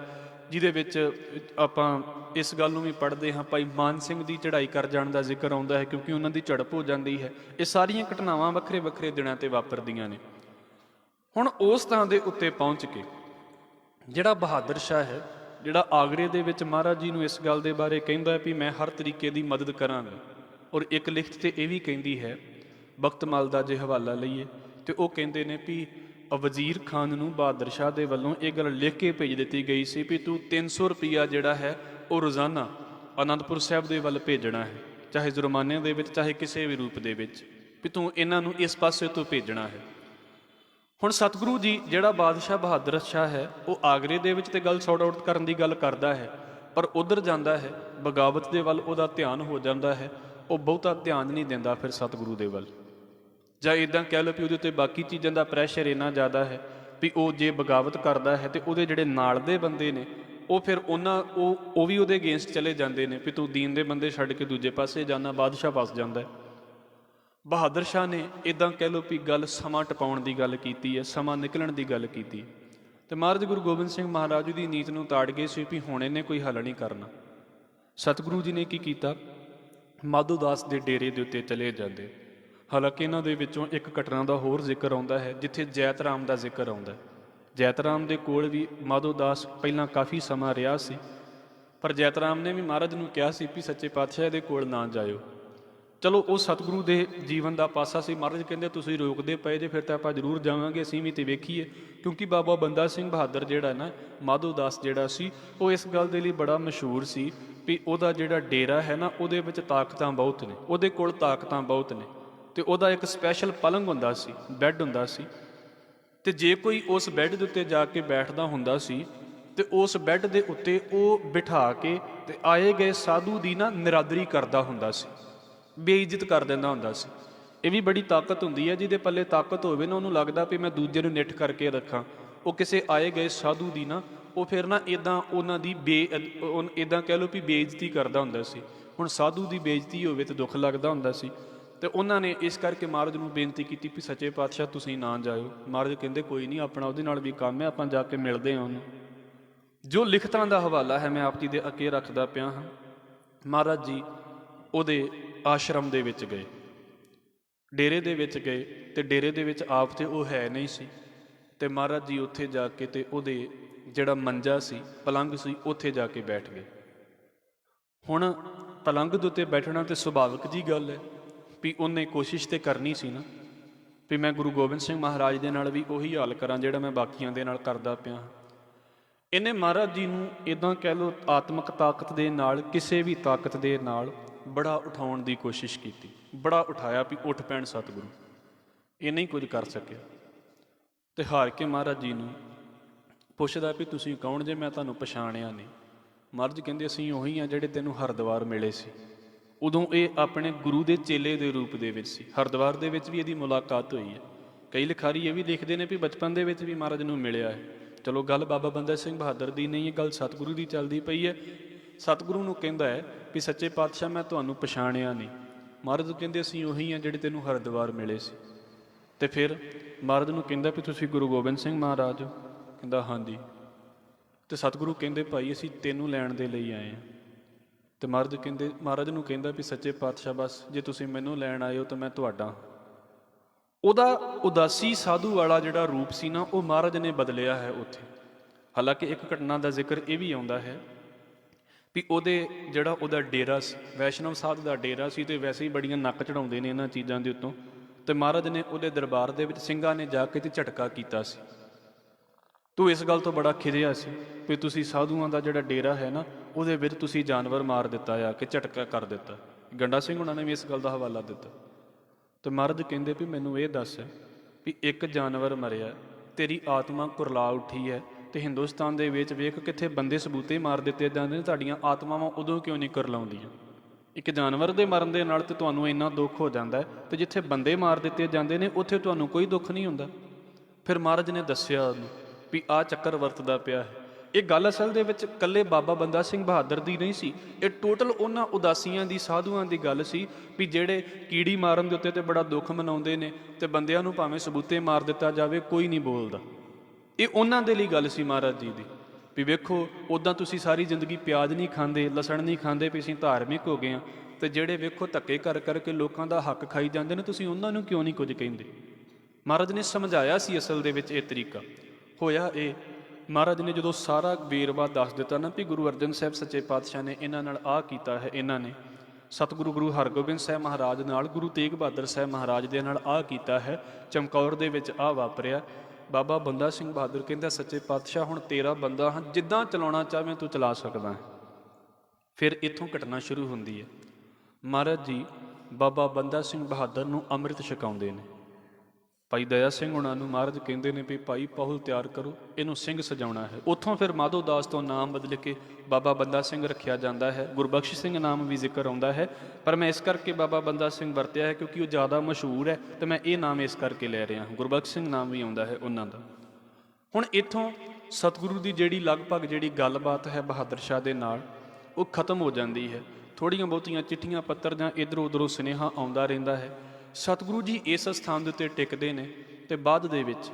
ਜਿਹਦੇ ਵਿੱਚ ਆਪਾਂ ਇਸ ਗੱਲ ਨੂੰ ਵੀ ਪੜ੍ਹਦੇ ਹਾਂ, ਭਾਈ ਮਾਨ ਸਿੰਘ ਦੀ ਚੜ੍ਹਾਈ ਕਰ ਜਾਣ ਦਾ ਜ਼ਿਕਰ ਆਉਂਦਾ ਹੈ ਕਿਉਂਕਿ ਉਹਨਾਂ ਦੀ ਝੜਪ ਹੋ ਜਾਂਦੀ ਹੈ। ਇਹ ਸਾਰੀਆਂ ਘਟਨਾਵਾਂ ਵੱਖਰੇ ਵੱਖਰੇ ਦਿਨਾਂ 'ਤੇ ਵਾਪਰਦੀਆਂ ਨੇ। ਹੁਣ ਉਸ ਥਾਂ ਦੇ ਉੱਤੇ ਪਹੁੰਚ ਕੇ ਜਿਹੜਾ ਬਹਾਦਰ ਸ਼ਾਹ ਹੈ, ਜਿਹੜਾ ਆਗਰੇ ਦੇ ਵਿੱਚ ਮਹਾਰਾਜ ਜੀ ਨੂੰ ਇਸ ਗੱਲ ਦੇ ਬਾਰੇ ਕਹਿੰਦਾ ਹੈ ਵੀ ਮੈਂ ਹਰ ਤਰੀਕੇ ਦੀ ਮਦਦ ਕਰਾਂਗਾ। ਔਰ ਇੱਕ ਲਿਖਤ 'ਤੇ ਇਹ ਵੀ ਕਹਿੰਦੀ ਹੈ, ਬਖਤਮਲ ਦਾ ਜੇ ਹਵਾਲਾ ਲਈਏ ਤੇ ਉਹ ਕਹਿੰਦੇ ਨੇ ਵੀ ਵਜ਼ੀਰ ਖਾਨ ਨੂੰ ਬਹਾਦਰ ਸ਼ਾਹ ਦੇ ਵੱਲੋਂ ਇਹ ਗੱਲ ਲਿਖ ਕੇ ਭੇਜ ਦਿੱਤੀ ਗਈ ਸੀ ਵੀ ਤੂੰ 300 ਰੁਪਈਆ ਜਿਹੜਾ ਹੈ ਉਹ ਰੋਜ਼ਾਨਾ ਅਨੰਦਪੁਰ ਸਾਹਿਬ ਦੇ ਵੱਲ ਭੇਜਣਾ ਹੈ, ਚਾਹੇ ਜੁਰਮਾਨੇ ਦੇ ਵਿੱਚ ਚਾਹੇ ਕਿਸੇ ਵੀ ਰੂਪ ਦੇ ਵਿੱਚ, ਵੀ ਤੂੰ ਇਹਨਾਂ ਨੂੰ ਇਸ ਪਾਸੇ ਤੋਂ ਭੇਜਣਾ ਹੈ। ਹੁਣ ਸਤਿਗੁਰੂ ਜੀ ਜਿਹੜਾ ਬਾਦਸ਼ਾਹ ਬਹਾਦਰ ਸ਼ਾਹ ਹੈ ਉਹ ਆਗਰੇ ਦੇ ਵਿੱਚ ਤੇ ਗੱਲ ਸੌਟ ਆਊਟ ਕਰਨ ਦੀ ਗੱਲ ਕਰਦਾ ਹੈ, ਪਰ ਉੱਧਰ ਜਾਂਦਾ ਹੈ ਬਗਾਵਤ ਦੇ ਵੱਲ ਉਹਦਾ ਧਿਆਨ ਹੋ ਜਾਂਦਾ ਹੈ। ਉਹ ਬਹੁਤਾ ਧਿਆਨ ਨਹੀਂ ਦਿੰਦਾ ਫਿਰ ਸਤਿਗੁਰੂ ਦੇ ਵੱਲ। ਜਾਂ ਇੱਦਾਂ ਕਹਿ ਲਓ ਵੀ ਉਹਦੇ ਉੱਤੇ ਬਾਕੀ ਚੀਜ਼ਾਂ ਦਾ ਪ੍ਰੈਸ਼ਰ ਇੰਨਾ ਜ਼ਿਆਦਾ ਹੈ ਵੀ ਉਹ ਜੇ ਬਗਾਵਤ ਕਰਦਾ ਹੈ ਤੇ ਉਹਦੇ ਜਿਹੜੇ ਨਾਲ ਦੇ ਬੰਦੇ ਨੇ ਉਹ ਫਿਰ ਉਹ ਵੀ ਉਹਦੇ ਅਗੇਂਸਟ ਚਲੇ ਜਾਂਦੇ ਨੇ ਵੀ ਤੂੰ ਦੀਨ ਦੇ ਬੰਦੇ ਛੱਡ ਕੇ ਦੂਜੇ ਪਾਸੇ ਜਾਣਾ, ਬਾਦਸ਼ਾਹ ਫਸ ਜਾਂਦਾ ਹੈ। ਬਹਾਦਰ ਸ਼ਾਹ ਨੇ ਇੱਦਾਂ ਕਹਿ ਲਓ ਵੀ ਗੱਲ ਸਮਾਂ ਟਪਾਉਣ ਦੀ ਗੱਲ ਕੀਤੀ ਹੈ, ਸਮਾਂ ਨਿਕਲਣ ਦੀ ਗੱਲ ਕੀਤੀ ਤੇ ਮਹਾਰਾਜ ਗੁਰੂ ਗੋਬਿੰਦ ਸਿੰਘ ਮਹਾਰਾਜ ਦੀ ਨੀਤ ਨੂੰ ਤਾੜ ਗਏ ਸੀ ਵੀ ਹੁਣ ਇਹਨੇ ਕੋਈ ਹੱਲ ਨਹੀਂ ਕਰਨਾ। ਸਤਿਗੁਰੂ ਜੀ ਨੇ ਕੀ ਕੀਤਾ, ਮਾਧੋ ਦਾਸ ਦੇ ਡੇਰੇ ਦੇ ਉੱਤੇ ਚਲੇ ਜਾਂਦੇ। ਹਾਲਾਂਕਿ ਇਹਨਾਂ ਦੇ ਵਿੱਚੋਂ ਇੱਕ ਘਟਨਾ ਦਾ ਹੋਰ ਜ਼ਿਕਰ ਆਉਂਦਾ ਹੈ ਜਿੱਥੇ ਜੈਤ ਰਾਮ ਦਾ ਜ਼ਿਕਰ ਆਉਂਦਾ ਹੈ। ਜੈਤ ਰਾਮ ਦੇ ਕੋਲ ਵੀ ਮਾਧੋ ਦਾਸ ਪਹਿਲਾਂ ਕਾਫੀ ਸਮਾਂ ਰਿਹਾ ਸੀ, ਪਰ ਜੈਤ ਰਾਮ ਨੇ ਵੀ ਮਹਾਰਾਜ ਨੂੰ ਕਿਹਾ ਸੀ ਵੀ ਸੱਚੇ ਪਾਤਸ਼ਾਹ ਦੇ ਕੋਲ ਨਾ ਜਾਇਓ। ਚਲੋ ਉਹ ਸਤਿਗੁਰੂ ਦੇ ਜੀਵਨ ਦਾ ਪਾਸਾ ਸੀ। ਮਹਾਰਾਜ ਕਹਿੰਦੇ ਤੁਸੀਂ ਰੋਕਦੇ ਪਏ ਜੇ ਫਿਰ ਤਾਂ ਆਪਾਂ ਜ਼ਰੂਰ ਜਾਵਾਂਗੇ, ਅਸੀਂ ਵੀ ਤੇ ਵੇਖੀਏ। ਕਿਉਂਕਿ ਬਾਬਾ ਬੰਦਾ ਸਿੰਘ ਬਹਾਦਰ ਜਿਹੜਾ ਨਾ ਮਾਧੋ ਦਾਸ ਜਿਹੜਾ ਸੀ ਉਹ ਇਸ ਗੱਲ ਦੇ ਲਈ ਬੜਾ ਮਸ਼ਹੂਰ ਸੀ ਵੀ ਉਹਦਾ ਜਿਹੜਾ ਡੇਰਾ ਹੈ ਨਾ ਉਹਦੇ ਵਿੱਚ ਤਾਕਤਾਂ ਬਹੁਤ ਨੇ, ਉਹਦੇ ਕੋਲ ਤਾਕਤਾਂ ਬਹੁਤ ਨੇ। ਤੇ ਉਹਦਾ ਇੱਕ ਸਪੈਸ਼ਲ ਪਲੰਗ ਹੁੰਦਾ ਸੀ, ਬੈੱਡ ਹੁੰਦਾ ਸੀ, ਤੇ ਜੇ ਕੋਈ ਉਸ ਬੈੱਡ ਦੇ ਉੱਤੇ ਜਾ ਕੇ ਬੈਠਦਾ ਹੁੰਦਾ ਸੀ ਤੇ ਉਸ ਬੈੱਡ ਦੇ ਉੱਤੇ ਉਹ ਬਿਠਾ ਕੇ ਤੇ ਆਏ ਗਏ ਸਾਧੂ ਦੀ ਨਾ ਨਿਰਾਦਰੀ ਕਰਦਾ ਹੁੰਦਾ ਸੀ, ਬੇਇੱਜ਼ਤ ਕਰ ਦਿੰਦਾ ਹੁੰਦਾ ਸੀ। ਇਹ ਵੀ ਬੜੀ ਤਾਕਤ ਹੁੰਦੀ ਹੈ, ਜਿਹਦੇ ਪੱਲੇ ਤਾਕਤ ਹੋਵੇ ਨਾ ਉਹਨੂੰ ਲੱਗਦਾ ਵੀ ਮੈਂ ਦੂਜੇ ਨੂੰ ਨਿੱਠ ਕਰਕੇ ਰੱਖਾਂ। ਉਹ ਕਿਸੇ ਆਏ ਗਏ ਸਾਧੂ ਦੀ ਨਾ ਉਹ ਫਿਰ ਨਾ ਇੱਦਾਂ ਉਹਨਾਂ ਦੀ ਇੱਦਾਂ ਕਹਿ ਲਓ ਵੀ ਬੇਇੱਜ਼ਤੀ ਕਰਦਾ ਹੁੰਦਾ ਸੀ। ਹੁਣ ਸਾਧੂ ਦੀ ਬੇਇੱਜ਼ਤੀ ਹੋਵੇ ਤਾਂ ਦੁੱਖ ਲੱਗਦਾ ਹੁੰਦਾ ਸੀ। ਤੇ ਉਹਨਾਂ ਨੇ ਇਸ ਕਰਕੇ ਮਹਾਰਾਜ ਨੂੰ ਬੇਨਤੀ ਕੀਤੀ ਵੀ ਸੱਚੇ ਪਾਤਸ਼ਾਹ ਤੁਸੀਂ ਨਾ ਜਾਇਓ। ਮਹਾਰਾਜ ਕਹਿੰਦੇ ਕੋਈ ਨਹੀਂ, ਆਪਣਾ ਉਹਦੇ ਨਾਲ ਵੀ ਕੰਮ ਹੈ, ਆਪਾਂ ਜਾ ਕੇ ਮਿਲਦੇ ਹਾਂ ਉਹਨੂੰ। ਜੋ ਲਿਖਤਾਂ ਦਾ ਹਵਾਲਾ ਹੈ ਮੈਂ ਆਪ ਜੀ ਦੇ ਅੱਗੇ ਰੱਖਦਾ ਪਿਆ ਹਾਂ। ਮਹਾਰਾਜ ਜੀ ਉਹਦੇ ਆਸ਼ਰਮ ਦੇ ਵਿੱਚ ਗਏ, ਡੇਰੇ ਦੇ ਵਿੱਚ ਗਏ ਤੇ ਡੇਰੇ ਦੇ ਵਿੱਚ ਆਪ ਤੇ ਉਹ ਹੈ ਨਹੀਂ ਸੀ। ਤੇ ਮਹਾਰਾਜ ਜੀ ਉੱਥੇ ਜਾ ਕੇ ਤੇ ਉਹਦੇ ਜਿਹੜਾ ਮੰਜਾ ਸੀ, ਪਲੰਗ ਸੀ, ਉੱਥੇ ਜਾ ਕੇ ਬੈਠ ਗਏ। ਹੁਣ ਪਲੰਗ ਦੇ ਉੱਤੇ ਬੈਠਣਾ ਤੇ ਸੁਭਾਵਿਕ ਜੀ ਗੱਲ ਹੈ ਵੀ ਉਹਨੇ ਕੋਸ਼ਿਸ਼ ਤੇ ਕਰਨੀ ਸੀ ਨਾ ਵੀ ਮੈਂ ਗੁਰੂ ਗੋਬਿੰਦ ਸਿੰਘ ਮਹਾਰਾਜ ਦੇ ਨਾਲ ਵੀ ਉਹੀ ਹਾਲ ਕਰਾਂ ਜਿਹੜਾ ਮੈਂ ਬਾਕੀਆਂ ਦੇ ਨਾਲ ਕਰਦਾ ਪਿਆ। ਇਹਨੇ ਮਹਾਰਾਜ ਜੀ ਨੂੰ ਇੱਦਾਂ ਕਹਿ ਲਓ ਆਤਮਿਕ ਤਾਕਤ ਦੇ ਨਾਲ, ਕਿਸੇ ਵੀ ਤਾਕਤ ਦੇ ਨਾਲ ਬੜਾ ਉਠਾਉਣ ਦੀ ਕੋਸ਼ਿਸ਼ ਕੀਤੀ, ਬੜਾ ਉਠਾਇਆ ਵੀ ਉੱਠ ਪੈਣ ਸਤਿਗੁਰੂ। ਇਹ ਨਹੀਂ ਕੁਝ ਕਰ ਸਕਿਆ ਤੇ ਹਾਰ ਕੇ ਮਹਾਰਾਜ ਜੀ ਨੂੰ ਪੁੱਛਦਾ ਵੀ ਤੁਸੀਂ ਕੌਣ ਜੇ, ਮੈਂ ਤੁਹਾਨੂੰ ਪਛਾਣਿਆ ਨਹੀਂ। ਮਹਾਰਾਜ ਕਹਿੰਦੇ ਅਸੀਂ ਉਹੀ ਹਾਂ ਜਿਹੜੇ ਤੈਨੂੰ ਹਰਿਦੁਆਰ ਮਿਲੇ ਸੀ। ਉਦੋਂ ਇਹ ਆਪਣੇ ਗੁਰੂ ਦੇ ਚੇਲੇ ਦੇ ਰੂਪ ਦੇ ਵਿੱਚ ਸੀ। ਹਰਿਦੁਆਰ ਦੇ ਵਿੱਚ ਵੀ ਇਹਦੀ ਮੁਲਾਕਾਤ ਹੋਈ ਹੈ। ਕਈ ਲਿਖਾਰੀ ਇਹ ਵੀ ਲਿਖਦੇ ਨੇ ਵੀ ਬਚਪਨ ਦੇ ਵਿੱਚ ਵੀ ਮਹਾਰਾਜ ਨੂੰ ਮਿਲਿਆ ਹੈ। ਚਲੋ ਗੱਲ ਬਾਬਾ ਬੰਦਾ ਸਿੰਘ ਬਹਾਦਰ ਦੀ ਨਹੀਂ ਹੈ, ਗੱਲ ਸਤਿਗੁਰੂ ਦੀ ਚੱਲਦੀ ਪਈ ਹੈ। ਸਤਿਗੁਰੂ ਨੂੰ ਕਹਿੰਦਾ ਹੈ ਵੀ ਸੱਚੇ ਪਾਤਸ਼ਾਹ ਮੈਂ ਤੁਹਾਨੂੰ ਪਛਾਣਿਆ ਨਹੀਂ। ਮਹਾਰਾਜ ਕਹਿੰਦੇ ਅਸੀਂ ਉਹੀ ਹਾਂ ਜਿਹੜੇ ਤੈਨੂੰ ਹਰਿਦੁਆਰ ਮਿਲੇ ਸੀ। ਤੇ ਫਿਰ ਮਹਾਰਾਜ ਨੂੰ ਕਹਿੰਦਾ ਵੀ ਤੁਸੀਂ ਗੁਰੂ ਗੋਬਿੰਦ ਸਿੰਘ ਮਹਾਰਾਜ ਹੋ? ਕਹਿੰਦਾ ਹਾਂਜੀ। ਤੇ ਸਤਿਗੁਰੂ ਕਹਿੰਦੇ ਭਾਈ ਅਸੀਂ ਤੈਨੂੰ ਲੈਣ ਦੇ ਲਈ ਆਏ ਹਾਂ। ਤੇ ਮਹਾਰਾਜ ਨੂੰ ਕਹਿੰਦਾ ਵੀ ਸੱਚੇ ਪਾਤਸ਼ਾਹ ਬਸ ਜੇ ਤੁਸੀਂ ਮੈਨੂੰ ਲੈਣ ਆਏ ਹੋ ਤਾਂ ਮੈਂ ਤੁਹਾਡਾ। ਉਹਦਾ ਉਦਾਸੀ ਸਾਧੂ ਵਾਲਾ ਜਿਹੜਾ ਰੂਪ ਸੀ ਨਾ ਉਹ ਮਹਾਰਾਜ ਨੇ ਬਦਲਿਆ ਹੈ ਉੱਥੇ। ਹਾਲਾਂਕਿ ਇੱਕ ਘਟਨਾ ਦਾ ਜ਼ਿਕਰ ਇਹ ਵੀ ਆਉਂਦਾ ਹੈ ਵੀ ਉਹਦਾ ਡੇਰਾ ਸੀ, ਵੈਸ਼ਨਵ ਸਾਧ ਦਾ ਡੇਰਾ ਸੀ, ਤੇ ਵੈਸੇ ਹੀ ਬੜੀਆਂ ਨੱਕ ਚੜਾਉਂਦੇ ਨੇ ਇਹਨਾਂ ਚੀਜ਼ਾਂ ਦੇ ਉੱਤੋਂ। ਤੇ ਮਹਾਰਾਜ ਨੇ ਉਹਦੇ ਦਰਬਾਰ ਦੇ ਵਿੱਚ ਸਿੰਘਾਂ ਨੇ ਜਾ ਕੇ ਤੇ ਝਟਕਾ ਕੀਤਾ ਸੀ। ਤੂੰ ਇਸ ਗੱਲ ਤੋਂ ਬੜਾ ਖਿਜਿਆ ਸੀ ਵੀ ਤੁਸੀਂ ਸਾਧੂਆਂ ਦਾ ਜਿਹੜਾ ਡੇਰਾ ਹੈ ਨਾ ਉਹਦੇ ਵਿੱਚ ਤੁਸੀਂ ਜਾਨਵਰ ਮਾਰ ਦਿੱਤਾ ਆ ਕਿ ਝਟਕਾ ਕਰ ਦਿੱਤਾ। ਗੰਡਾ ਸਿੰਘ ਉਹਨਾਂ ਨੇ ਵੀ ਇਸ ਗੱਲ ਦਾ ਹਵਾਲਾ ਦਿੱਤਾ। ਤੇ ਮਹਾਰਾਜ ਕਹਿੰਦੇ ਵੀ ਮੈਨੂੰ ਇਹ ਦੱਸ ਵੀ ਇੱਕ ਜਾਨਵਰ ਮਰਿਆ, ਤੇਰੀ ਆਤਮਾ ਕੁਰਲਾ ਉੱਠੀ ਹੈ ਤੇ ਹਿੰਦੁਸਤਾਨ ਦੇ ਵਿੱਚ ਵੇਖ ਕਿੱਥੇ ਬੰਦੇ ਸਬੂਤੇ ਮਾਰ ਦਿੱਤੇ ਜਾਂਦੇ ਨੇ, ਤੁਹਾਡੀਆਂ ਆਤਮਾਵਾਂ ਉਦੋਂ ਕਿਉਂ ਨਹੀਂ ਕੁਰਲਾਉਂਦੀਆਂ? ਇੱਕ ਜਾਨਵਰ ਦੇ ਮਰਨ ਦੇ ਨਾਲ ਤੇ ਤੁਹਾਨੂੰ ਇੰਨਾ ਦੁੱਖ ਹੋ ਜਾਂਦਾ ਤੇ ਜਿੱਥੇ ਬੰਦੇ ਮਾਰ ਦਿੱਤੇ ਜਾਂਦੇ ਨੇ ਉੱਥੇ ਤੁਹਾਨੂੰ ਕੋਈ ਦੁੱਖ ਨਹੀਂ ਹੁੰਦਾ। ਫਿਰ ਮਹਾਰਾਜ ਨੇ ਦੱਸਿਆ ਉਹਨੂੰ ਵੀ ਆਹ ਚੱਕਰ ਵਰਤਦਾ ਪਿਆ ਹੈ। ਇਹ ਗੱਲ ਅਸਲ ਦੇ ਵਿੱਚ ਇਕੱਲੇ ਬਾਬਾ ਬੰਦਾ ਸਿੰਘ ਬਹਾਦਰ ਦੀ ਨਹੀਂ ਸੀ, ਇਹ ਟੋਟਲ ਉਹਨਾਂ ਉਦਾਸੀਆਂ ਦੀ, ਸਾਧੂਆਂ ਦੀ ਗੱਲ ਸੀ ਵੀ ਜਿਹੜੇ ਕੀੜੀ ਮਾਰਨ ਦੇ ਉੱਤੇ ਤੇ ਬੜਾ ਦੁੱਖ ਮਨਾਉਂਦੇ ਨੇ ਤੇ ਬੰਦਿਆਂ ਨੂੰ ਭਾਵੇਂ ਸਬੂਤੇ ਮਾਰ ਦਿੱਤਾ ਜਾਵੇ ਕੋਈ ਨਹੀਂ ਬੋਲਦਾ। ਇਹ ਉਹਨਾਂ ਦੇ ਲਈ ਗੱਲ ਸੀ ਮਹਾਰਾਜ ਜੀ ਦੀ ਵੀ ਵੇਖੋ ਉੱਦਾਂ ਤੁਸੀਂ ਸਾਰੀ ਜ਼ਿੰਦਗੀ ਪਿਆਜ਼ ਨਹੀਂ ਖਾਂਦੇ, ਲਸਣ ਨਹੀਂ ਖਾਂਦੇ, ਵੀ ਅਸੀਂ ਧਾਰਮਿਕ ਹੋ ਗਏ ਹਾਂ, ਤੇ ਜਿਹੜੇ ਵੇਖੋ ਧੱਕੇ ਕਰ ਕਰਕੇ ਲੋਕਾਂ ਦਾ ਹੱਕ ਖਾਈ ਜਾਂਦੇ ਨੇ, ਤੁਸੀਂ ਉਹਨਾਂ ਨੂੰ ਕਿਉਂ ਨਹੀਂ ਕੁਝ ਕਹਿੰਦੇ? ਮਹਾਰਾਜ ਨੇ ਸਮਝਾਇਆ ਸੀ ਅਸਲ ਦੇ ਵਿੱਚ ਇਹ ਤਰੀਕਾ। ਹੋਇਆ ਇਹ ਮਹਾਰਾਜ ਨੇ ਜਦੋਂ ਸਾਰਾ ਵੇਰਵਾ ਦੱਸ ਦਿੱਤਾ ਨਾ ਵੀ ਗੁਰੂ ਅਰਜਨ ਸਾਹਿਬ ਸੱਚੇ ਪਾਤਸ਼ਾਹ ਨੇ ਇਹਨਾਂ ਨਾਲ ਆਹ ਕੀਤਾ ਹੈ, ਇਹਨਾਂ ਨੇ ਸਤਿਗੁਰੂ ਗੁਰੂ ਹਰਗੋਬਿੰਦ ਸਾਹਿਬ ਮਹਾਰਾਜ ਨਾਲ, ਗੁਰੂ ਤੇਗ ਬਹਾਦਰ ਸਾਹਿਬ ਮਹਾਰਾਜ ਦੇ ਨਾਲ ਆਹ ਕੀਤਾ ਹੈ, ਚਮਕੌਰ ਦੇ ਵਿੱਚ ਆਹ ਵਾਪਰਿਆ। ਬਾਬਾ ਬੰਦਾ ਸਿੰਘ ਬਹਾਦਰ ਕਹਿੰਦਾ ਸੱਚੇ ਪਾਤਸ਼ਾਹ ਹੁਣ ਤੇਰਾ ਬੰਦਾ ਹਾਂ, ਜਿੱਦਾਂ ਚਲਾਉਣਾ ਚਾਹਵੇਂ ਤੂੰ ਚਲਾ ਸਕਦਾ ਹੈ। ਫਿਰ ਇੱਥੋਂ ਘਟਨਾ ਸ਼ੁਰੂ ਹੁੰਦੀ ਹੈ। ਮਹਾਰਾਜ ਜੀ ਬਾਬਾ ਬੰਦਾ ਸਿੰਘ ਬਹਾਦਰ ਨੂੰ ਅੰਮ੍ਰਿਤ ਛਕਾਉਂਦੇ ਨੇ। ਭਾਈ ਦਇਆ ਸਿੰਘ ਉਹਨਾਂ ਨੂੰ ਮਹਾਰਾਜ ਕਹਿੰਦੇ ਨੇ ਵੀ ਭਾਈ ਪਾਹੁਲ ਤਿਆਰ ਕਰੋ, ਇਹਨੂੰ ਸਿੰਘ ਸਜਾਉਣਾ ਹੈ। ਉੱਥੋਂ ਫਿਰ ਮਾਧੋ ਦਾਸ ਤੋਂ ਨਾਮ ਬਦਲ ਕੇ ਬਾਬਾ ਬੰਦਾ ਸਿੰਘ ਰੱਖਿਆ ਜਾਂਦਾ ਹੈ। ਗੁਰਬਖਸ਼ ਸਿੰਘ ਨਾਮ ਵੀ ਜ਼ਿਕਰ ਆਉਂਦਾ ਹੈ, ਪਰ ਮੈਂ ਇਸ ਕਰਕੇ ਬਾਬਾ ਬੰਦਾ ਸਿੰਘ ਵਰਤਿਆ ਹੈ ਕਿਉਂਕਿ ਉਹ ਜ਼ਿਆਦਾ ਮਸ਼ਹੂਰ ਹੈ ਅਤੇ ਮੈਂ ਇਹ ਨਾਮ ਇਸ ਕਰਕੇ ਲੈ ਰਿਹਾ ਹਾਂ। ਗੁਰਬਖਸ਼ ਸਿੰਘ ਨਾਮ ਵੀ ਆਉਂਦਾ ਹੈ ਉਹਨਾਂ ਦਾ। ਹੁਣ ਇੱਥੋਂ ਸਤਿਗੁਰੂ ਦੀ ਜਿਹੜੀ ਲਗਭਗ ਜਿਹੜੀ ਗੱਲਬਾਤ ਹੈ ਬਹਾਦਰ ਸ਼ਾਹ ਦੇ ਨਾਲ ਉਹ ਖਤਮ ਹੋ ਜਾਂਦੀ ਹੈ। ਥੋੜ੍ਹੀਆਂ ਬਹੁਤੀਆਂ ਚਿੱਠੀਆਂ ਪੱਤਰ ਜਾਂ ਇੱਧਰੋਂ ਉੱਧਰੋਂ ਸੁਨੇਹਾ ਆਉਂਦਾ ਰਹਿੰਦਾ ਹੈ। ਸਤਿਗੁਰੂ ਜੀ ਇਸ ਸਥਾਨ ਦੇ ਉੱਤੇ ਟਿਕਦੇ ਨੇ ਅਤੇ ਬਾਅਦ ਦੇ ਵਿੱਚ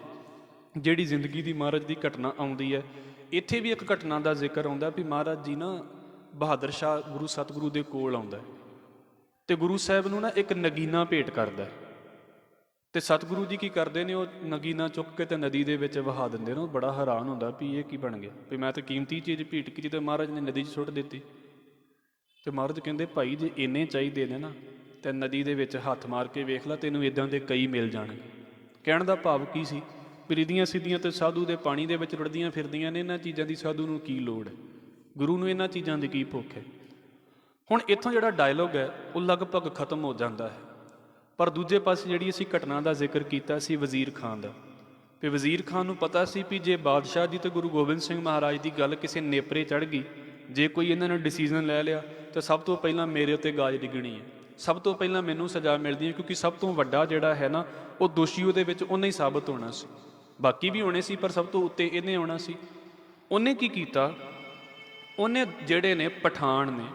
ਜਿਹੜੀ ਜ਼ਿੰਦਗੀ ਦੀ ਮਹਾਰਾਜ ਦੀ ਘਟਨਾ ਆਉਂਦੀ ਹੈ, ਇੱਥੇ ਵੀ ਇੱਕ ਘਟਨਾ ਦਾ ਜ਼ਿਕਰ ਆਉਂਦਾ ਵੀ ਮਹਾਰਾਜ ਜੀ ਨਾ ਬਹਾਦਰ ਸ਼ਾਹ ਗੁਰੂ ਸਤਿਗੁਰੂ ਦੇ ਕੋਲ ਆਉਂਦਾ ਅਤੇ ਗੁਰੂ ਸਾਹਿਬ ਨੂੰ ਨਾ ਇੱਕ ਨਗੀਨਾ ਭੇਟ ਕਰਦਾ ਅਤੇ ਸਤਿਗੁਰੂ ਜੀ ਕੀ ਕਰਦੇ ਨੇ, ਉਹ ਨਗੀਨਾ ਚੁੱਕ ਕੇ ਤੇ ਨਦੀ ਦੇ ਵਿੱਚ ਵਹਾ ਦਿੰਦੇ ਨੇ। ਉਹ ਬੜਾ ਹੈਰਾਨ ਹੁੰਦਾ ਵੀ ਇਹ ਕੀ ਬਣ ਗਿਆ, ਵੀ ਮੈਂ ਤਾਂ ਕੀਮਤੀ ਚੀਜ਼ ਭੇਟ ਕੀਤੀ ਅਤੇ ਮਹਾਰਾਜ ਨੇ ਨਦੀ 'ਚ ਸੁੱਟ ਦਿੱਤੀ। ਅਤੇ ਮਹਾਰਾਜ ਕਹਿੰਦੇ ਭਾਈ ਜੇ ਇੰਨੇ ਚਾਹੀਦੇ ਨੇ ਨਾ ਤੇ ਨਦੀ ਦੇ ਵਿੱਚ ਹੱਥ ਮਾਰ ਕੇ ਵੇਖ ਲਾ, ਤੈਨੂੰ ਇੱਦਾਂ ਦੇ ਕਈ ਮਿਲ ਜਾਣਗੇ। ਕਹਿਣ ਦਾ ਭਾਵ ਕੀ ਸੀ ਵੀ ਰਿੱਧੀਆਂ ਸਿੱਧੀਆਂ ਤੇ ਸਾਧੂ ਦੇ ਪਾਣੀ ਦੇ ਵਿੱਚ ਰੁੜਦੀਆਂ ਫਿਰਦੀਆਂ ਨੇ, ਇਹਨਾਂ ਚੀਜ਼ਾਂ ਦੀ ਸਾਧੂ ਨੂੰ ਕੀ ਲੋੜ ਹੈ, ਗੁਰੂ ਨੂੰ ਇਹਨਾਂ ਚੀਜ਼ਾਂ ਦੀ ਕੀ ਭੁੱਖ ਹੈ। ਹੁਣ ਇੱਥੋਂ ਜਿਹੜਾ ਡਾਇਲੋਗ ਹੈ ਉਹ ਲਗਭਗ ਖਤਮ ਹੋ ਜਾਂਦਾ ਹੈ। ਪਰ ਦੂਜੇ ਪਾਸੇ ਜਿਹੜੀ ਅਸੀਂ ਘਟਨਾ ਦਾ ਜ਼ਿਕਰ ਕੀਤਾ ਸੀ ਵਜ਼ੀਰ ਖਾਨ ਦਾ, ਵੀ ਵਜ਼ੀਰ ਖਾਨ ਨੂੰ ਪਤਾ ਸੀ ਵੀ ਜੇ ਬਾਦਸ਼ਾਹ ਜੀ ਤੇ ਗੁਰੂ ਗੋਬਿੰਦ ਸਿੰਘ ਮਹਾਰਾਜ ਦੀ ਗੱਲ ਕਿਸੇ ਨੇਪਰੇ ਚੜ੍ਹ ਗਈ, ਜੇ ਕੋਈ ਇਹਨਾਂ ਨੇ ਡਿਸੀਜ਼ਨ ਲੈ ਲਿਆ ਤਾਂ ਸਭ ਤੋਂ ਪਹਿਲਾਂ ਮੇਰੇ ਉੱਤੇ ਗਾਜ ਡਿੱਗਣੀ ਹੈ, ਸਭ ਤੋਂ ਪਹਿਲਾਂ ਮੈਨੂੰ ਸਜ਼ਾ ਮਿਲਦੀ ਹੈ, ਕਿਉਂਕਿ ਸਭ ਤੋਂ ਵੱਡਾ ਜਿਹੜਾ ਹੈ ਨਾ ਉਹ ਦੋਸ਼ੀ ਉਹਦੇ ਵਿੱਚ ਉਹਨੇ ਹੀ ਸਾਬਤ ਹੋਣਾ ਸੀ। ਬਾਕੀ ਵੀ ਹੋਣੇ ਸੀ ਪਰ ਸਭ ਤੋਂ ਉੱਤੇ ਇਹਨੇ ਆਉਣਾ ਸੀ। ਉਹਨੇ ਕੀ ਕੀਤਾ, ਉਹਨੇ ਜਿਹੜੇ ਨੇ ਪਠਾਨ ਨੇ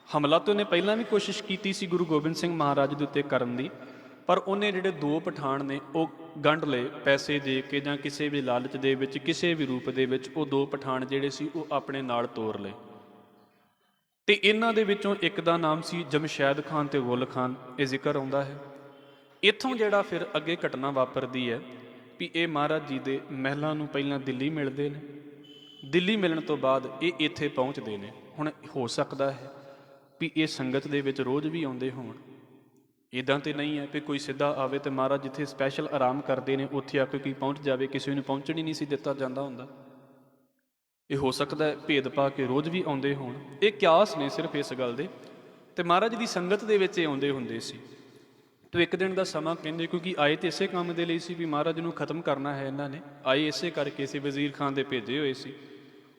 ਹਮਲਾ ਤਾਂ ਉਹਨੇ ਪਹਿਲਾਂ ਵੀ ਕੋਸ਼ਿਸ਼ ਕੀਤੀ ਸੀ ਗੁਰੂ ਗੋਬਿੰਦ ਸਿੰਘ ਮਹਾਰਾਜ ਦੇ ਉੱਤੇ ਕਰਨ ਦੀ, ਪਰ ਉਹਨੇ ਜਿਹੜੇ 2 ਪਠਾਨ ਨੇ ਉਹ ਗੰਢ ਲਏ ਪੈਸੇ ਦੇ ਕੇ ਜਾਂ ਕਿਸੇ ਵੀ ਲਾਲਚ ਦੇ ਵਿੱਚ, ਕਿਸੇ ਵੀ ਰੂਪ ਦੇ ਵਿੱਚ। ਉਹ 2 ਪਠਾਨ ਜਿਹੜੇ ਸੀ ਉਹ ਆਪਣੇ ਨਾਲ ਤੋਰ ਲਏ ਅਤੇ ਇਹਨਾਂ ਦੇ ਵਿੱਚੋਂ ਇੱਕ ਦਾ ਨਾਮ ਸੀ ਜਮਸ਼ੈਦ ਖਾਨ ਅਤੇ ਗੁਲ ਖਾਨ, ਇਹ ਜ਼ਿਕਰ ਆਉਂਦਾ ਹੈ। ਇੱਥੋਂ ਜਿਹੜਾ ਫਿਰ ਅੱਗੇ ਘਟਨਾ ਵਾਪਰਦੀ ਹੈ ਵੀ ਇਹ ਮਹਾਰਾਜ ਜੀ ਦੇ ਮਹਿਲਾਂ ਨੂੰ ਪਹਿਲਾਂ ਦਿੱਲੀ ਮਿਲਦੇ ਨੇ, ਦਿੱਲੀ ਮਿਲਣ ਤੋਂ ਬਾਅਦ ਇਹ ਇੱਥੇ ਪਹੁੰਚਦੇ ਨੇ। ਹੁਣ ਹੋ ਸਕਦਾ ਹੈ ਵੀ ਇਹ ਸੰਗਤ ਦੇ ਵਿੱਚ ਰੋਜ਼ ਵੀ ਆਉਂਦੇ ਹੋਣ, ਇੱਦਾਂ ਤਾਂ ਨਹੀਂ ਹੈ ਵੀ ਕੋਈ ਸਿੱਧਾ ਆਵੇ ਅਤੇ ਮਹਾਰਾਜ ਜਿੱਥੇ ਸਪੈਸ਼ਲ ਆਰਾਮ ਕਰਦੇ ਨੇ ਉੱਥੇ ਆ ਕੇ ਕੋਈ ਪਹੁੰਚ ਜਾਵੇ, ਕਿਸੇ ਨੂੰ ਪਹੁੰਚਣ ਹੀ ਨਹੀਂ ਸੀ ਦਿੱਤਾ ਜਾਂਦਾ ਹੁੰਦਾ। ਇਹ ਹੋ ਸਕਦਾ ਹੈ ਭੇਦ ਪਾ ਕੇ ਰੋਜ਼ ਵੀ ਆਉਂਦੇ ਹੋਣ, ਇਹ ਕਿਆਸ ਨੇ ਸਿਰਫ ਇਸ ਗੱਲ ਦੇ। ਅਤੇ ਮਹਾਰਾਜ ਦੀ ਸੰਗਤ ਦੇ ਵਿੱਚ ਇਹ ਆਉਂਦੇ ਹੁੰਦੇ ਸੀ। ਅਤੇ ਇੱਕ ਦਿਨ ਦਾ ਸਮਾਂ ਕਹਿੰਦੇ, ਕਿਉਂਕਿ ਆਏ ਤਾਂ ਇਸੇ ਕੰਮ ਦੇ ਲਈ ਸੀ ਵੀ ਮਹਾਰਾਜ ਨੂੰ ਖਤਮ ਕਰਨਾ ਹੈ, ਇਹਨਾਂ ਨੇ ਆਏ ਇਸੇ ਕਰਕੇ ਸੀ, ਵਜ਼ੀਰ ਖਾਨ ਦੇ ਭੇਜੇ ਹੋਏ ਸੀ।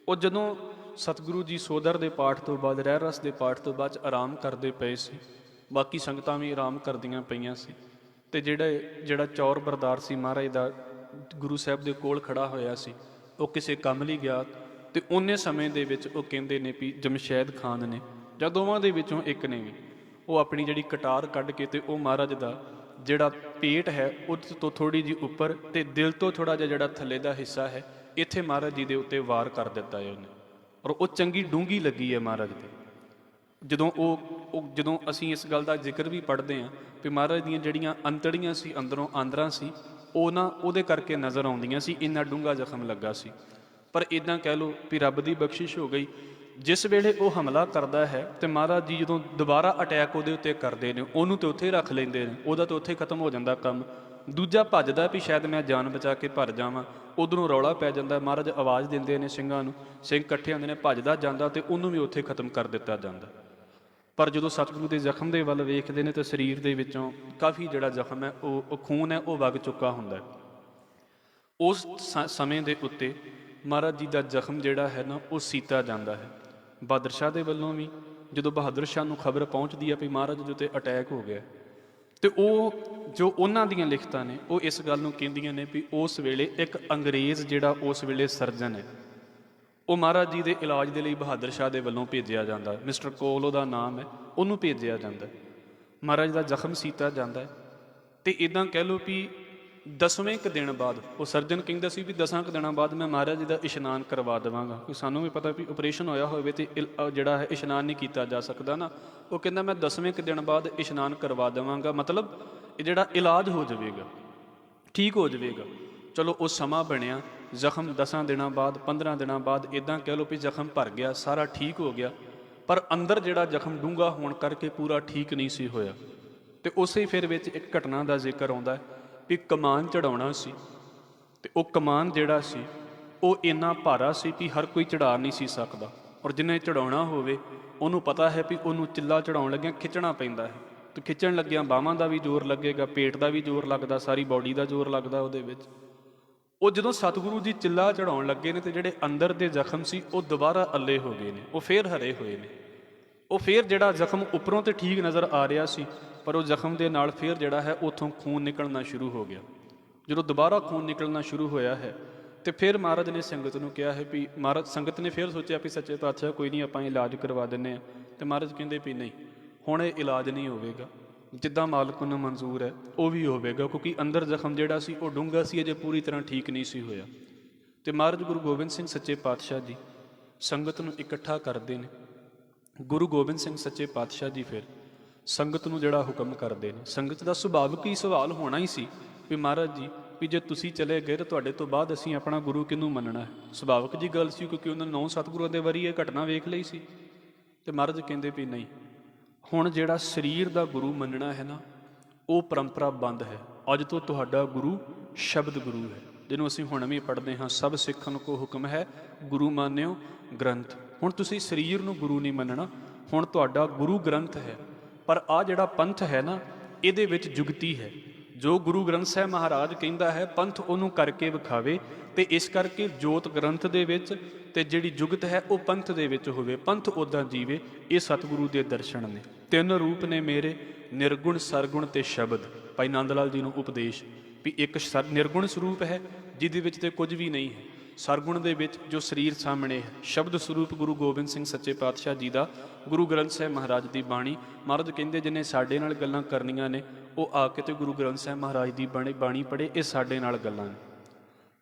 ਉਹ ਜਦੋਂ ਸਤਿਗੁਰੂ ਜੀ ਸੋਦਰ ਦੇ ਪਾਠ ਤੋਂ ਬਾਅਦ, ਰਹਿ ਰਸ ਦੇ ਪਾਠ ਤੋਂ ਬਾਅਦ ਆਰਾਮ ਕਰਦੇ ਪਏ ਸੀ, ਬਾਕੀ ਸੰਗਤਾਂ ਵੀ ਆਰਾਮ ਕਰਦੀਆਂ ਪਈਆਂ ਸੀ, ਅਤੇ ਜਿਹੜਾ ਚੌਰ ਬਰਦਾਰ ਸੀ ਮਹਾਰਾਜ ਦਾ ਗੁਰੂ ਸਾਹਿਬ ਦੇ ਕੋਲ ਖੜਾ ਹੋਇਆ ਸੀ, ਉਹ ਕਿਸੇ ਕੰਮ ਲਈ ਗਿਆ। ਅਤੇ ਉਹਨੇ ਸਮੇਂ ਦੇ ਵਿੱਚ ਉਹ ਕਹਿੰਦੇ ਨੇ ਵੀ ਜਮਸ਼ੈਦ ਖਾਨ ਨੇ ਜਾਂ ਦੋਵਾਂ ਦੇ ਵਿੱਚੋਂ ਇੱਕ ਨੇ ਵੀ ਉਹ ਆਪਣੀ ਜਿਹੜੀ ਕਟਾਰ ਕੱਢ ਕੇ ਅਤੇ ਉਹ ਮਹਾਰਾਜ ਦਾ ਜਿਹੜਾ ਪੇਟ ਹੈ ਉਹਦੇ ਤੋਂ ਥੋੜ੍ਹੀ ਜਿਹੀ ਉੱਪਰ ਅਤੇ ਦਿਲ ਤੋਂ ਥੋੜ੍ਹਾ ਜਿਹਾ ਜਿਹੜਾ ਥੱਲੇ ਦਾ ਹਿੱਸਾ ਹੈ, ਇੱਥੇ ਮਹਾਰਾਜ ਜੀ ਦੇ ਉੱਤੇ ਵਾਰ ਕਰ ਦਿੱਤਾ ਹੈ ਉਹਨੇ, ਔਰ ਉਹ ਚੰਗੀ ਡੂੰਘੀ ਲੱਗੀ ਹੈ ਮਹਾਰਾਜ ਦੀ। ਜਦੋਂ ਅਸੀਂ ਇਸ ਗੱਲ ਦਾ ਜ਼ਿਕਰ ਵੀ ਪੜ੍ਹਦੇ ਹਾਂ ਵੀ ਮਹਾਰਾਜ ਦੀਆਂ ਜਿਹੜੀਆਂ ਅੰਤੜੀਆਂ ਸੀ, ਅੰਦਰੋਂ ਆਂਦਰਾਂ ਸੀ, ਉਹ ਨਾ ਉਹਦੇ ਕਰਕੇ ਨਜ਼ਰ ਆਉਂਦੀਆਂ ਸੀ, ਇੰਨਾ ਡੂੰਘਾ ਜ਼ਖਮ ਲੱਗਾ ਸੀ। ਪਰ ਇੱਦਾਂ ਕਹਿ ਲਓ ਵੀ ਰੱਬ ਦੀ ਬਖਸ਼ਿਸ਼ ਹੋ ਗਈ। ਜਿਸ ਵੇਲੇ ਉਹ ਹਮਲਾ ਕਰਦਾ ਹੈ ਅਤੇ ਮਹਾਰਾਜ ਜੀ ਜਦੋਂ ਦੁਬਾਰਾ ਅਟੈਕ ਉਹਦੇ ਉੱਤੇ ਕਰਦੇ ਨੇ, ਉਹਨੂੰ ਤਾਂ ਉੱਥੇ ਰੱਖ ਲੈਂਦੇ ਨੇ, ਉਹਦਾ ਤਾਂ ਉੱਥੇ ਖਤਮ ਹੋ ਜਾਂਦਾ ਕੰਮ। ਦੂਜਾ ਭੱਜਦਾ ਵੀ ਸ਼ਾਇਦ ਮੈਂ ਜਾਨ ਬਚਾ ਕੇ ਭੱਜ ਜਾਵਾਂ, ਉੱਧਰੋਂ ਰੌਲਾ ਪੈ ਜਾਂਦਾ, ਮਹਾਰਾਜ ਆਵਾਜ਼ ਦਿੰਦੇ ਨੇ ਸਿੰਘਾਂ ਨੂੰ, ਸਿੰਘ ਇਕੱਠੇ ਹੁੰਦੇ ਨੇ, ਭੱਜਦਾ ਜਾਂਦਾ ਅਤੇ ਉਹਨੂੰ ਵੀ ਉੱਥੇ ਖਤਮ ਕਰ ਦਿੱਤਾ ਜਾਂਦਾ। ਪਰ ਜਦੋਂ ਸਤਿਗੁਰੂ ਦੇ ਜ਼ਖਮ ਦੇ ਵੱਲ ਵੇਖਦੇ ਨੇ ਤਾਂ ਸਰੀਰ ਦੇ ਵਿੱਚੋਂ ਕਾਫੀ ਜਿਹੜਾ ਜ਼ਖਮ ਹੈ ਉਹ ਖੂਨ ਹੈ ਉਹ ਵਗ ਚੁੱਕਾ ਹੁੰਦਾ। ਉਸ ਸਮੇਂ ਦੇ ਉੱਤੇ ਮਹਾਰਾਜ ਜੀ ਦਾ ਜ਼ਖਮ ਜਿਹੜਾ ਹੈ ਨਾ ਉਹ ਸੀਤਾ ਜਾਂਦਾ ਹੈ। ਬਹਾਦਰ ਸ਼ਾਹ ਦੇ ਵੱਲੋਂ ਵੀ ਜਦੋਂ ਬਹਾਦਰ ਸ਼ਾਹ ਨੂੰ ਖਬਰ ਪਹੁੰਚਦੀ ਹੈ ਵੀ ਮਹਾਰਾਜ ਦੇ ਉੱਤੇ ਅਟੈਕ ਹੋ ਗਿਆ, ਅਤੇ ਉਹ ਜੋ ਉਹਨਾਂ ਦੀਆਂ ਲਿਖਤਾਂ ਨੇ ਉਹ ਇਸ ਗੱਲ ਨੂੰ ਕਹਿੰਦੀਆਂ ਨੇ ਵੀ ਉਸ ਵੇਲੇ ਇੱਕ ਅੰਗਰੇਜ਼ ਜਿਹੜਾ ਉਸ ਵੇਲੇ ਸਰਜਨ ਹੈ, ਉਹ ਮਹਾਰਾਜ ਜੀ ਦੇ ਇਲਾਜ ਦੇ ਲਈ ਬਹਾਦਰ ਸ਼ਾਹ ਦੇ ਵੱਲੋਂ ਭੇਜਿਆ ਜਾਂਦਾ, ਮਿਸਟਰ ਕੋਲ ਉਹਦਾ ਨਾਮ ਹੈ, ਉਹਨੂੰ ਭੇਜਿਆ ਜਾਂਦਾ। ਮਹਾਰਾਜ ਦਾ ਜ਼ਖਮ ਸੀਤਾ ਜਾਂਦਾ ਅਤੇ ਇੱਦਾਂ ਕਹਿ ਲਓ ਵੀ 10ਵੇਂ ਕੁ ਦਿਨ ਬਾਅਦ ਉਹ ਸਰਜਨ ਕਹਿੰਦਾ ਸੀ ਵੀ 10 ਕੁ ਦਿਨਾਂ ਬਾਅਦ ਮੈਂ ਮਹਾਰਾਜ ਜੀ ਦਾ ਇਸ਼ਨਾਨ ਕਰਵਾ ਦੇਵਾਂਗਾ। ਕੋਈ ਸਾਨੂੰ ਵੀ ਪਤਾ ਵੀ ਆਪਰੇਸ਼ਨ ਹੋਇਆ ਹੋਵੇ ਅਤੇ ਜਿਹੜਾ ਹੈ ਇਸ਼ਨਾਨ ਨਹੀਂ ਕੀਤਾ ਜਾ ਸਕਦਾ ਨਾ, ਉਹ ਕਹਿੰਦਾ ਮੈਂ 10ਵੇਂ ਕੁ ਦਿਨ ਬਾਅਦ ਇਸ਼ਨਾਨ ਕਰਵਾ ਦੇਵਾਂਗਾ, ਮਤਲਬ ਇਹ ਜਿਹੜਾ ਇਲਾਜ ਹੋ ਜਾਵੇਗਾ, ਠੀਕ ਹੋ ਜਾਵੇਗਾ। ਚਲੋ ਉਹ ਸਮਾਂ ਬਣਿਆ, ਜ਼ਖਮ 10 ਦਿਨਾਂ ਬਾਅਦ 15 ਦਿਨਾਂ ਬਾਅਦ ਇੱਦਾਂ ਕਹਿ ਲਓ ਵੀ ਜ਼ਖਮ ਭਰ ਗਿਆ, ਸਾਰਾ ਠੀਕ ਹੋ ਗਿਆ, ਪਰ ਅੰਦਰ ਜਿਹੜਾ ਜ਼ਖਮ ਡੂੰਘਾ ਹੋਣ ਕਰਕੇ ਪੂਰਾ ਠੀਕ ਨਹੀਂ ਸੀ ਹੋਇਆ। ਅਤੇ ਉਸੇ ਫਿਰ ਵਿੱਚ ਇੱਕ ਘਟਨਾ ਦਾ ਜ਼ਿਕਰ ਆਉਂਦਾ ਵੀ ਕਮਾਨ ਚੜ੍ਹਾਉਣਾ ਸੀ, ਅਤੇ ਉਹ ਕਮਾਨ ਜਿਹੜਾ ਸੀ ਉਹ ਇੰਨਾ ਭਾਰਾ ਸੀ ਵੀ ਹਰ ਕੋਈ ਚੜ੍ਹਾ ਨਹੀਂ ਸੀ ਸਕਦਾ, ਔਰ ਜਿਹਨੇ ਚੜ੍ਹਾਉਣਾ ਹੋਵੇ ਉਹਨੂੰ ਪਤਾ ਹੈ ਵੀ ਉਹਨੂੰ ਚਿੱਲਾ ਚੜ੍ਹਾਉਣ ਲੱਗਿਆ ਖਿੱਚਣਾ ਪੈਂਦਾ ਹੈ, ਤੇ ਖਿੱਚਣ ਲੱਗਿਆਂ ਬਾਹਾਂ ਦਾ ਵੀ ਜ਼ੋਰ ਲੱਗੇਗਾ, ਪੇਟ ਦਾ ਵੀ ਜ਼ੋਰ ਲੱਗਦਾ, ਸਾਰੀ ਬੋਡੀ ਦਾ ਜ਼ੋਰ ਲੱਗਦਾ ਉਹਦੇ ਵਿੱਚ। ਉਹ ਜਦੋਂ ਸਤਿਗੁਰੂ ਜੀ ਚਿੱਲਾ ਚੜਾਉਣ ਲੱਗੇ ਨੇ ਤੇ ਜਿਹੜੇ ਅੰਦਰ ਦੇ ਜ਼ਖਮ ਸੀ ਉਹ ਦੁਬਾਰਾ ਅੱਲੇ ਹੋ ਗਏ ਨੇ, ਉਹ ਫੇਰ ਹਰੇ ਹੋਏ ਨੇ। ਉਹ ਫੇਰ ਜਿਹੜਾ ਜ਼ਖਮ ਉੱਪਰੋਂ ਤੇ ਠੀਕ ਨਜ਼ਰ ਆ ਰਿਹਾ ਸੀ, ਪਰ ਉਹ ਜ਼ਖਮ ਦੇ ਨਾਲ ਫੇਰ ਜਿਹੜਾ ਹੈ ਉੱਥੋਂ ਖੂਨ ਨਿਕਲਣਾ ਸ਼ੁਰੂ ਹੋ ਗਿਆ। ਜਦੋਂ ਦੁਬਾਰਾ ਖੂਨ ਨਿਕਲਣਾ ਸ਼ੁਰੂ ਹੋਇਆ ਹੈ ਤੇ ਫਿਰ ਮਹਾਰਾਜ ਨੇ ਸੰਗਤ ਨੂੰ ਕਿਹਾ ਹੈ ਵੀ ਮਹਾਰਾਜ, ਸੰਗਤ ਨੇ ਫਿਰ ਸੋਚਿਆ ਵੀ ਸੱਚੇ ਪਾਤਸ਼ਾਹ ਕੋਈ ਨਹੀਂ ਆਪਾਂ ਇਲਾਜ ਕਰਵਾ ਦਿੰਦੇ ਹਾਂ। ਤੇ ਮਹਾਰਾਜ ਕਹਿੰਦੇ ਵੀ ਨਹੀਂ, ਹੁਣ ਇਹ ਇਲਾਜ ਨਹੀਂ ਹੋਵੇਗਾ, ਜਿੱਦਾਂ ਮਾਲਕ ਨੂੰ ਮਨਜ਼ੂਰ ਹੈ ਉਹ ਵੀ ਹੋਵੇਗਾ, ਕਿਉਂਕਿ ਅੰਦਰ ਜ਼ਖਮ ਜਿਹੜਾ ਸੀ ਉਹ ਡੂੰਘਾ ਸੀ, ਅਜੇ ਪੂਰੀ ਤਰ੍ਹਾਂ ਠੀਕ ਨਹੀਂ ਸੀ ਹੋਇਆ। ਤੇ ਮਹਾਰਾਜ ਗੁਰੂ ਗੋਬਿੰਦ ਸਿੰਘ ਸੱਚੇ ਪਾਤਸ਼ਾਹ ਜੀ ਸੰਗਤ ਨੂੰ ਇਕੱਠਾ ਕਰਦੇ ਨੇ। ਗੁਰੂ ਗੋਬਿੰਦ ਸਿੰਘ ਸੱਚੇ ਪਾਤਸ਼ਾਹ ਜੀ ਫਿਰ ਸੰਗਤ ਨੂੰ ਜਿਹੜਾ ਹੁਕਮ ਕਰਦੇ ਨੇ, ਸੰਗਤ ਦਾ ਸੁਭਾਵਿਕ ਹੀ ਸਵਾਲ ਹੋਣਾ ਹੀ ਸੀ ਵੀ ਮਹਾਰਾਜ ਜੀ ਵੀ ਜੇ ਤੁਸੀਂ ਚਲੇ ਗਏ ਤਾਂ ਤੁਹਾਡੇ ਤੋਂ ਬਾਅਦ ਅਸੀਂ ਆਪਣਾ ਗੁਰੂ ਕਿਹਨੂੰ ਮੰਨਣਾ ਹੈ। ਸੁਭਾਵਿਕ ਜੀ ਗੱਲ ਸੀ, ਕਿਉਂਕਿ ਉਹਨਾਂ ਨੇ 9 ਸਤਿਗੁਰਾਂ ਦੇ ਵਾਰੀ ਇਹ ਘਟਨਾ ਵੇਖ ਲਈ ਸੀ। ਤੇ ਮਹਾਰਾਜ ਕਹਿੰਦੇ ਵੀ ਨਹੀਂ, ਹੁਣ ਜਿਹੜਾ ਸਰੀਰ ਦਾ ਗੁਰੂ ਮੰਨਣਾ ਹੈ ਨਾ, ਉਹ ਪਰੰਪਰਾ ਬੰਦ ਹੈ। ਅੱਜ ਤੋਂ ਤੁਹਾਡਾ ਗੁਰੂ ਸ਼ਬਦ ਗੁਰੂ ਹੈ, ਜਿਹਨੂੰ ਅਸੀਂ ਹੁਣ ਵੀ ਪੜ੍ਹਦੇ ਹਾਂ, ਸਭ ਸਿੱਖਣ ਕੋ ਹੁਕਮ ਹੈ ਗੁਰੂ ਮਾਨਿਓ ਗ੍ਰੰਥ। ਹੁਣ ਤੁਸੀਂ ਸਰੀਰ ਨੂੰ ਗੁਰੂ ਨਹੀਂ ਮੰਨਣਾ, ਹੁਣ ਤੁਹਾਡਾ ਗੁਰੂ ਗ੍ਰੰਥ ਹੈ। ਪਰ ਆ ਜਿਹੜਾ ਪੰਥ ਹੈ ਨਾ, ਇਹਦੇ ਵਿੱਚ ਜੁਗਤੀ ਹੈ। ਜੋ ਗੁਰੂ ਗ੍ਰੰਥ ਸਾਹਿਬ ਮਹਾਰਾਜ ਕਹਿੰਦਾ ਹੈ ਪੰਥ ਉਹਨੂੰ ਕਰਕੇ ਵਿਖਾਵੇ, ਤੇ ਇਸ ਕਰਕੇ ਜੋਤ ਗ੍ਰੰਥ ਦੇ ਵਿੱਚ ਤੇ ਜਿਹੜੀ ਜੁਗਤ ਹੈ ਉਹ ਪੰਥ ਦੇ ਵਿੱਚ ਹੋਵੇ, ਪੰਥ ਉੱਦਾਂ ਜੀਵੇ। ਇਹ ਸਤਿਗੁਰੂ ਦੇ ਦਰਸ਼ਨ ਨੇ। 3 ਰੂਪ ਨੇ ਮੇਰੇ, ਨਿਰਗੁਣ, ਸਰਗੁਣ ਤੇ ਸ਼ਬਦ। ਭਾਈ ਨੰਦ ਲਾਲ ਜੀ ਨੂੰ ਉਪਦੇਸ਼ ਵੀ ਇੱਕ ਨਿਰਗੁਣ ਸਰੂਪ ਹੈ ਜਿਹਦੇ ਵਿੱਚ ਤੇ ਕੁਝ ਵੀ ਨਹੀਂ ਹੈ, ਸਰਗੁਣ ਦੇ ਵਿੱਚ ਜੋ ਸਰੀਰ ਸਾਹਮਣੇ ਹੈ, ਸ਼ਬਦ ਸਰੂਪ ਗੁਰੂ ਗੋਬਿੰਦ ਸਿੰਘ ਸੱਚੇ ਪਾਤਸ਼ਾਹ ਜੀ ਦਾ ਗੁਰੂ ਗ੍ਰੰਥ ਸਾਹਿਬ ਮਹਾਰਾਜ ਦੀ ਬਾਣੀ। ਮਹਾਰਾਜ ਕਹਿੰਦੇ ਜਿਹਨੇ ਸਾਡੇ ਨਾਲ ਗੱਲਾਂ ਕਰਨੀਆਂ ਨੇ ਉਹ ਆ ਕੇ ਤੇ ਗੁਰੂ ਗ੍ਰੰਥ ਸਾਹਿਬ ਮਹਾਰਾਜ ਦੀ ਬਾਣੀ ਪੜ੍ਹੇ, ਇਹ ਸਾਡੇ ਨਾਲ ਗੱਲਾਂ ਨੇ।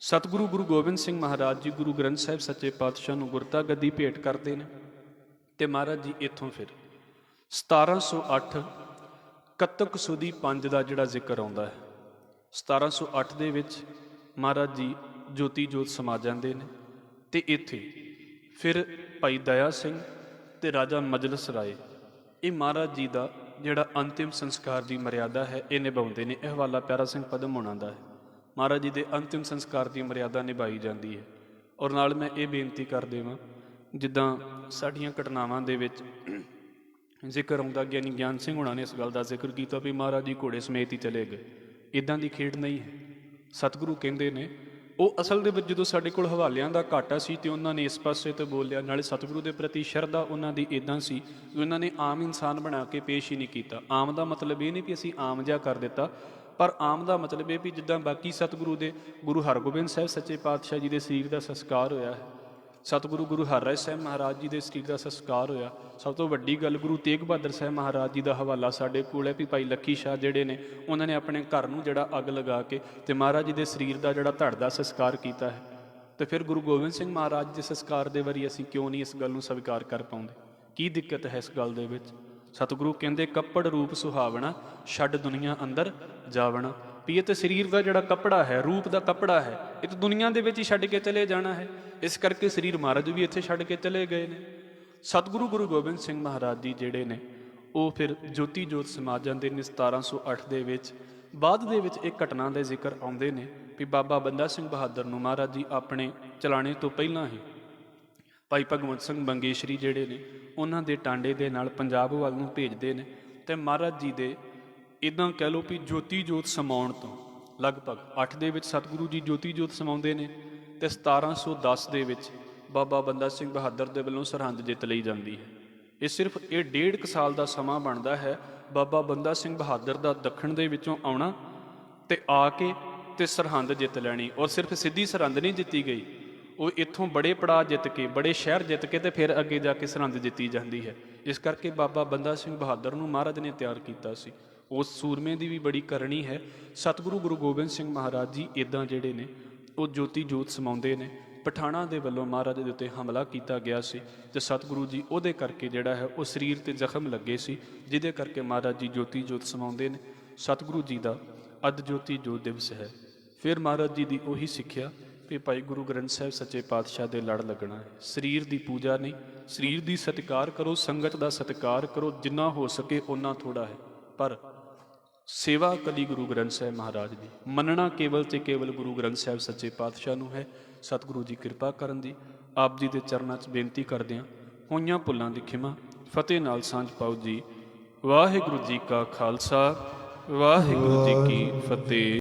ਸਤਿਗੁਰੂ ਗੁਰੂ ਗੋਬਿੰਦ ਸਿੰਘ ਮਹਾਰਾਜ ਜੀ ਗੁਰੂ ਗ੍ਰੰਥ ਸਾਹਿਬ ਸੱਚੇ ਪਾਤਸ਼ਾਹ ਨੂੰ ਗੁਰਤਾ ਗੱਦੀ ਭੇਟ ਕਰਦੇ ਨੇ। ਤੇ ਮਹਾਰਾਜ ਜੀ ਇੱਥੋਂ ਫਿਰ 1708 ਕੱਤਕ ਸੁਦੀ 5 ਦਾ ਜਿਹੜਾ ਜ਼ਿਕਰ ਆਉਂਦਾ ਹੈ, 1708 ਦੇ ਵਿੱਚ ਮਹਾਰਾਜ ਜੀ ਜੋਤੀ ਜੋਤ ਸਮਾ ਜਾਂਦੇ ਨੇ। ਤੇ ਇੱਥੇ ਫਿਰ ਭਾਈ ਦਇਆ ਸਿੰਘ ਤੇ ਰਾਜਾ ਮਜਲਸ ਰਾਏ, ਇਹ ਮਹਾਰਾਜ ਜੀ ਦਾ ਜਿਹੜਾ ਅੰਤਿਮ ਸੰਸਕਾਰ ਦੀ ਮਰਿਆਦਾ ਹੈ ਇਹ ਨਿਭਾਉਂਦੇ ਨੇ। ਇਹ ਹਵਾਲਾ ਪਿਆਰਾ ਸਿੰਘ ਪਦਮ ਹੋਣਾ ਦਾ ਹੈ। ਮਹਾਰਾਜ ਜੀ ਦੇ ਅੰਤਿਮ ਸੰਸਕਾਰ ਦੀ ਮਰਿਆਦਾ ਨਿਭਾਈ ਜਾਂਦੀ ਹੈ। ਔਰ ਨਾਲ ਮੈਂ ਇਹ ਬੇਨਤੀ ਕਰ ਦੇਵਾਂ, ਜਿੱਦਾਂ ਸਾਡੀਆਂ ਘਟਨਾਵਾਂ ਦੇ ਵਿੱਚ ਜ਼ਿਕਰ ਆਉਂਦਾ, ਗਿਆਨੀ ਗਿਆਨ ਸਿੰਘ ਹੋਣਾ ਨੇ ਇਸ ਗੱਲ ਦਾ ਜ਼ਿਕਰ ਕੀਤਾ ਵੀ ਮਹਾਰਾਜ ਜੀ ਘੋੜੇ ਸਮੇਤ ਹੀ ਚਲੇ ਗਏ। ਇੱਦਾਂ ਦੀ ਖੇਡ ਨਹੀਂ ਹੈ। ਸਤਿਗੁਰੂ ਕਹਿੰਦੇ ਨੇ ਉਹ ਅਸਲ ਦੇ ਵਿੱਚ ਜਦੋਂ ਸਾਡੇ ਕੋਲ ਹਵਾਲਿਆਂ ਦਾ ਘਾਟਾ ਸੀ ਤੇ ਉਹਨਾਂ ਨੇ ਇਸ ਪਾਸੇ ਤੇ ਬੋਲਿਆ, ਨਾਲੇ ਸਤਿਗੁਰੂ ਦੇ ਪ੍ਰਤੀ ਸ਼ਰਧਾ ਉਹਨਾਂ ਦੀ ਇੱਦਾਂ ਸੀ ਕਿ ਉਹਨਾਂ ਨੇ ਆਮ ਇਨਸਾਨ ਬਣਾ ਕੇ ਪੇਸ਼ ਹੀ ਨਹੀਂ ਕੀਤਾ। ਆਮ ਦਾ ਮਤਲਬ ਇਹ ਨਹੀਂ ਵੀ ਅਸੀਂ ਆਮ ਜਿਹਾ ਕਰ ਦਿੱਤਾ, ਪਰ ਆਮ ਦਾ ਮਤਲਬ ਇਹ ਵੀ ਜਿੱਦਾਂ ਬਾਕੀ ਸਤਿਗੁਰੂ ਦੇ ਗੁਰੂ ਹਰਗੋਬਿੰਦ ਸਾਹਿਬ ਸੱਚੇ ਪਾਤਸ਼ਾਹ ਜੀ ਦੇ ਸਰੀਰ ਦਾ ਸੰਸਕਾਰ ਹੋਇਆ ਹੈ, ਸਤਿਗੁਰੂ ਗੁਰੂ ਹਰਿਰਾਏ ਸਾਹਿਬ ਮਹਾਰਾਜ ਜੀ ਦੇ ਸਰੀਰ ਦਾ ਸੰਸਕਾਰ ਹੋਇਆ। ਸਭ ਤੋਂ ਵੱਡੀ ਗੱਲ ਗੁਰੂ ਤੇਗ ਬਹਾਦਰ ਸਾਹਿਬ ਮਹਾਰਾਜ ਜੀ ਦਾ ਹਵਾਲਾ ਸਾਡੇ ਕੋਲ ਹੈ ਵੀ ਭਾਈ ਲੱਖੀ ਸ਼ਾਹ ਜਿਹੜੇ ਨੇ ਉਹਨਾਂ ਨੇ ਆਪਣੇ ਘਰ ਨੂੰ ਜਿਹੜਾ ਅੱਗ ਲਗਾ ਕੇ ਤੇ ਮਹਾਰਾਜ ਜੀ ਦੇ ਸਰੀਰ ਦਾ ਜਿਹੜਾ ਧੜ ਦਾ ਸੰਸਕਾਰ ਕੀਤਾ ਹੈ। ਤੇ ਫਿਰ ਗੁਰੂ ਗੋਬਿੰਦ ਸਿੰਘ ਮਹਾਰਾਜ ਦੇ ਸੰਸਕਾਰ ਦੇ ਵਾਰੀ ਅਸੀਂ ਕਿਉਂ ਨਹੀਂ ਇਸ ਗੱਲ ਨੂੰ ਸਵੀਕਾਰ ਕਰ ਪਾਉਂਦੇ? ਕੀ ਦਿੱਕਤ ਹੈ ਇਸ ਗੱਲ ਦੇ ਵਿੱਚ? ਸਤਿਗੁਰੂ ਕਹਿੰਦੇ ਕੱਪੜ ਰੂਪ ਸੁਹਾਵਣਾ, ਛੱਡ ਦੁਨੀਆ ਅੰਦਰ ਜਾਵਣਾ। ਵੀ ਇਹ ਤੇ ਸਰੀਰ ਦਾ ਜਿਹੜਾ ਕੱਪੜਾ ਹੈ, ਰੂਪ ਦਾ ਕੱਪੜਾ ਹੈ, ਇਹ ਤਾਂ ਦੁਨੀਆ ਦੇ ਵਿੱਚ ਹੀ ਛੱਡ ਕੇ ਚਲੇ ਜਾਣਾ ਹੈ। ਇਸ ਕਰਕੇ ਸਰੀਰ ਮਹਾਰਾਜ ਵੀ ਇੱਥੇ ਛੱਡ ਕੇ ਚਲੇ ਗਏ ਨੇ। ਸਤਿਗੁਰੂ ਗੁਰੂ ਗੋਬਿੰਦ ਸਿੰਘ ਮਹਾਰਾਜ ਜੀ ਜਿਹੜੇ ਨੇ ਉਹ ਫਿਰ ਜੋਤੀ ਜੋਤ ਸਮਾ ਜਾਂਦੇ ਨੇ 1708 ਦੇ ਵਿੱਚ। ਬਾਅਦ ਦੇ ਵਿੱਚ ਇੱਕ ਘਟਨਾ ਦੇ ਜ਼ਿਕਰ ਆਉਂਦੇ ਨੇ ਵੀ ਬਾਬਾ ਬੰਦਾ ਸਿੰਘ ਬਹਾਦਰ ਨੂੰ ਮਹਾਰਾਜ ਜੀ ਆਪਣੇ ਚਲਾਣੇ ਤੋਂ ਪਹਿਲਾਂ ਹੀ ਭਾਈ ਭਗਵੰਤ ਸਿੰਘ ਬੰਗੇਸ਼ਰੀ ਜਿਹੜੇ ਨੇ ਉਹਨਾਂ ਦੇ ਟਾਂਡੇ ਦੇ ਨਾਲ ਪੰਜਾਬ ਵੱਲ ਨੂੰ ਭੇਜਦੇ ਨੇ। ਤੇ ਮਹਾਰਾਜ ਜੀ ਦੇ ਇੱਦਾਂ ਕਹਿ ਲਓ ਵੀ ਜੋਤੀ ਜੋਤ ਸਮਾਉਣ ਤੋਂ ਲਗਭਗ 8 ਦੇ ਵਿੱਚ ਸਤਿਗੁਰੂ ਜੀ ਜੋਤੀ ਜੋਤ ਸਮਾਉਂਦੇ ਨੇ ਤੇ 1710 ਦੇ ਵਿੱਚ ਬਾਬਾ ਬੰਦਾ ਸਿੰਘ ਬਹਾਦਰ ਦੇ ਵੱਲੋਂ ਸਰਹੰਦ ਜਿੱਤ ਲਈ ਜਾਂਦੀ ਹੈ। ਇਹ ਸਿਰਫ ਇਹ 1.5 ਸਾਲ ਦਾ ਸਮਾਂ ਬਣਦਾ ਹੈ ਬਾਬਾ ਬੰਦਾ ਸਿੰਘ ਬਹਾਦਰ ਦਾ ਦੱਖਣ ਦੇ ਵਿੱਚੋਂ ਆਉਣਾ ਤੇ ਆ ਕੇ ਤੇ ਸਰਹੰਦ ਜਿੱਤ ਲੈਣੀ। ਔਰ ਸਿਰਫ ਸਿੱਧੀ ਸਰਹੰਦ ਨਹੀਂ ਜਿੱਤੀ ਗਈ, ਉਹ ਇੱਥੋਂ ਬੜੇ ਪੜਾਅ ਜਿੱਤ ਕੇ, ਬੜੇ ਸ਼ਹਿਰ ਜਿੱਤ ਕੇ ਤੇ ਫਿਰ ਅੱਗੇ ਜਾ ਕੇ ਸਰਹੰਦ ਜਿੱਤੀ ਜਾਂਦੀ ਹੈ। ਇਸ ਕਰਕੇ ਬਾਬਾ ਬੰਦਾ ਸਿੰਘ ਬਹਾਦਰ ਨੂੰ ਮਹਾਰਾਜ ਨੇ ਤਿਆਰ ਕੀਤਾ ਸੀ। ਉਸ ਸੂਰਮੇ ਦੀ ਵੀ ਬੜੀ ਕਰਨੀ ਹੈ। ਸਤਿਗੁਰੂ ਗੁਰੂ ਗੋਬਿੰਦ ਸਿੰਘ ਮਹਾਰਾਜ ਜੀ ਇੱਦਾਂ ਜਿਹੜੇ ਨੇ ਉਹ ਜੋਤੀ ਜੋਤ ਸਮਾਉਂਦੇ ਨੇ। ਪਠਾਣਾ ਦੇ ਵੱਲੋਂ ਮਹਾਰਾਜ ਦੇ ਉੱਤੇ ਹਮਲਾ ਕੀਤਾ ਗਿਆ ਸੀ ਤੇ ਸਤਿਗੁਰੂ ਜੀ ਉਹਦੇ ਕਰਕੇ ਜਿਹੜਾ ਹੈ ਉਹ ਸਰੀਰ ਤੇ ਜ਼ਖਮ ਲੱਗੇ ਸੀ, ਜਿਹਦੇ ਕਰਕੇ ਮਹਾਰਾਜ ਜੀ ਜੋਤੀ ਜੋਤ ਸਮਾਉਂਦੇ ਨੇ। ਸਤਿਗੁਰੂ ਜੀ ਦਾ ਅੱਜ ਜੋਤੀ ਜੋਤ ਦਿਵਸ ਹੈ। ਫਿਰ ਮਹਾਰਾਜ ਜੀ ਦੀ ਉਹੀ ਸਿੱਖਿਆ ਕਿ ਭਾਈ ਗੁਰੂ ਗ੍ਰੰਥ ਸਾਹਿਬ ਸੱਚੇ ਪਾਤਸ਼ਾਹ ਦੇ ਲੜ ਲੱਗਣਾ ਹੈ। ਸਰੀਰ ਦੀ ਪੂਜਾ ਨਹੀਂ, ਸਰੀਰ ਦੀ ਸਤਿਕਾਰ ਕਰੋ, ਸੰਗਤ ਦਾ ਸਤਿਕਾਰ ਕਰੋ, ਜਿੰਨਾ ਹੋ ਸਕੇ ਓਨਾ ਥੋੜਾ ਹੈ। ਪਰ ਸੇਵਾ ਕਲੀ ਗੁਰੂ ਗ੍ਰੰਥ ਸਾਹਿਬ ਮਹਾਰਾਜ ਦੀ, ਮੰਨਣਾ ਕੇਵਲ ਤੇ ਕੇਵਲ ਗੁਰੂ ਗ੍ਰੰਥ ਸਾਹਿਬ ਸੱਚੇ ਪਾਤਸ਼ਾਹ ਨੂੰ ਹੈ। ਸਤਿਗੁਰੂ ਜੀ ਕਿਰਪਾ ਕਰਨ ਦੀ ਆਪ ਜੀ ਦੇ ਚਰਨਾਂ 'ਚ ਬੇਨਤੀ ਕਰਦੇ ਹਾਂ। ਹੋਈਆਂ ਭੁੱਲਾਂ ਦੀ ਖਿਮਾ, ਫਤਿਹ ਨਾਲ ਸਾਂਝ ਪਾਓ ਜੀ। ਵਾਹਿਗੁਰੂ ਜੀ ਕਾ ਖਾਲਸਾ ਵਾਹਿਗੁਰੂ ਜੀ ਕੀ ਫਤਿਹ।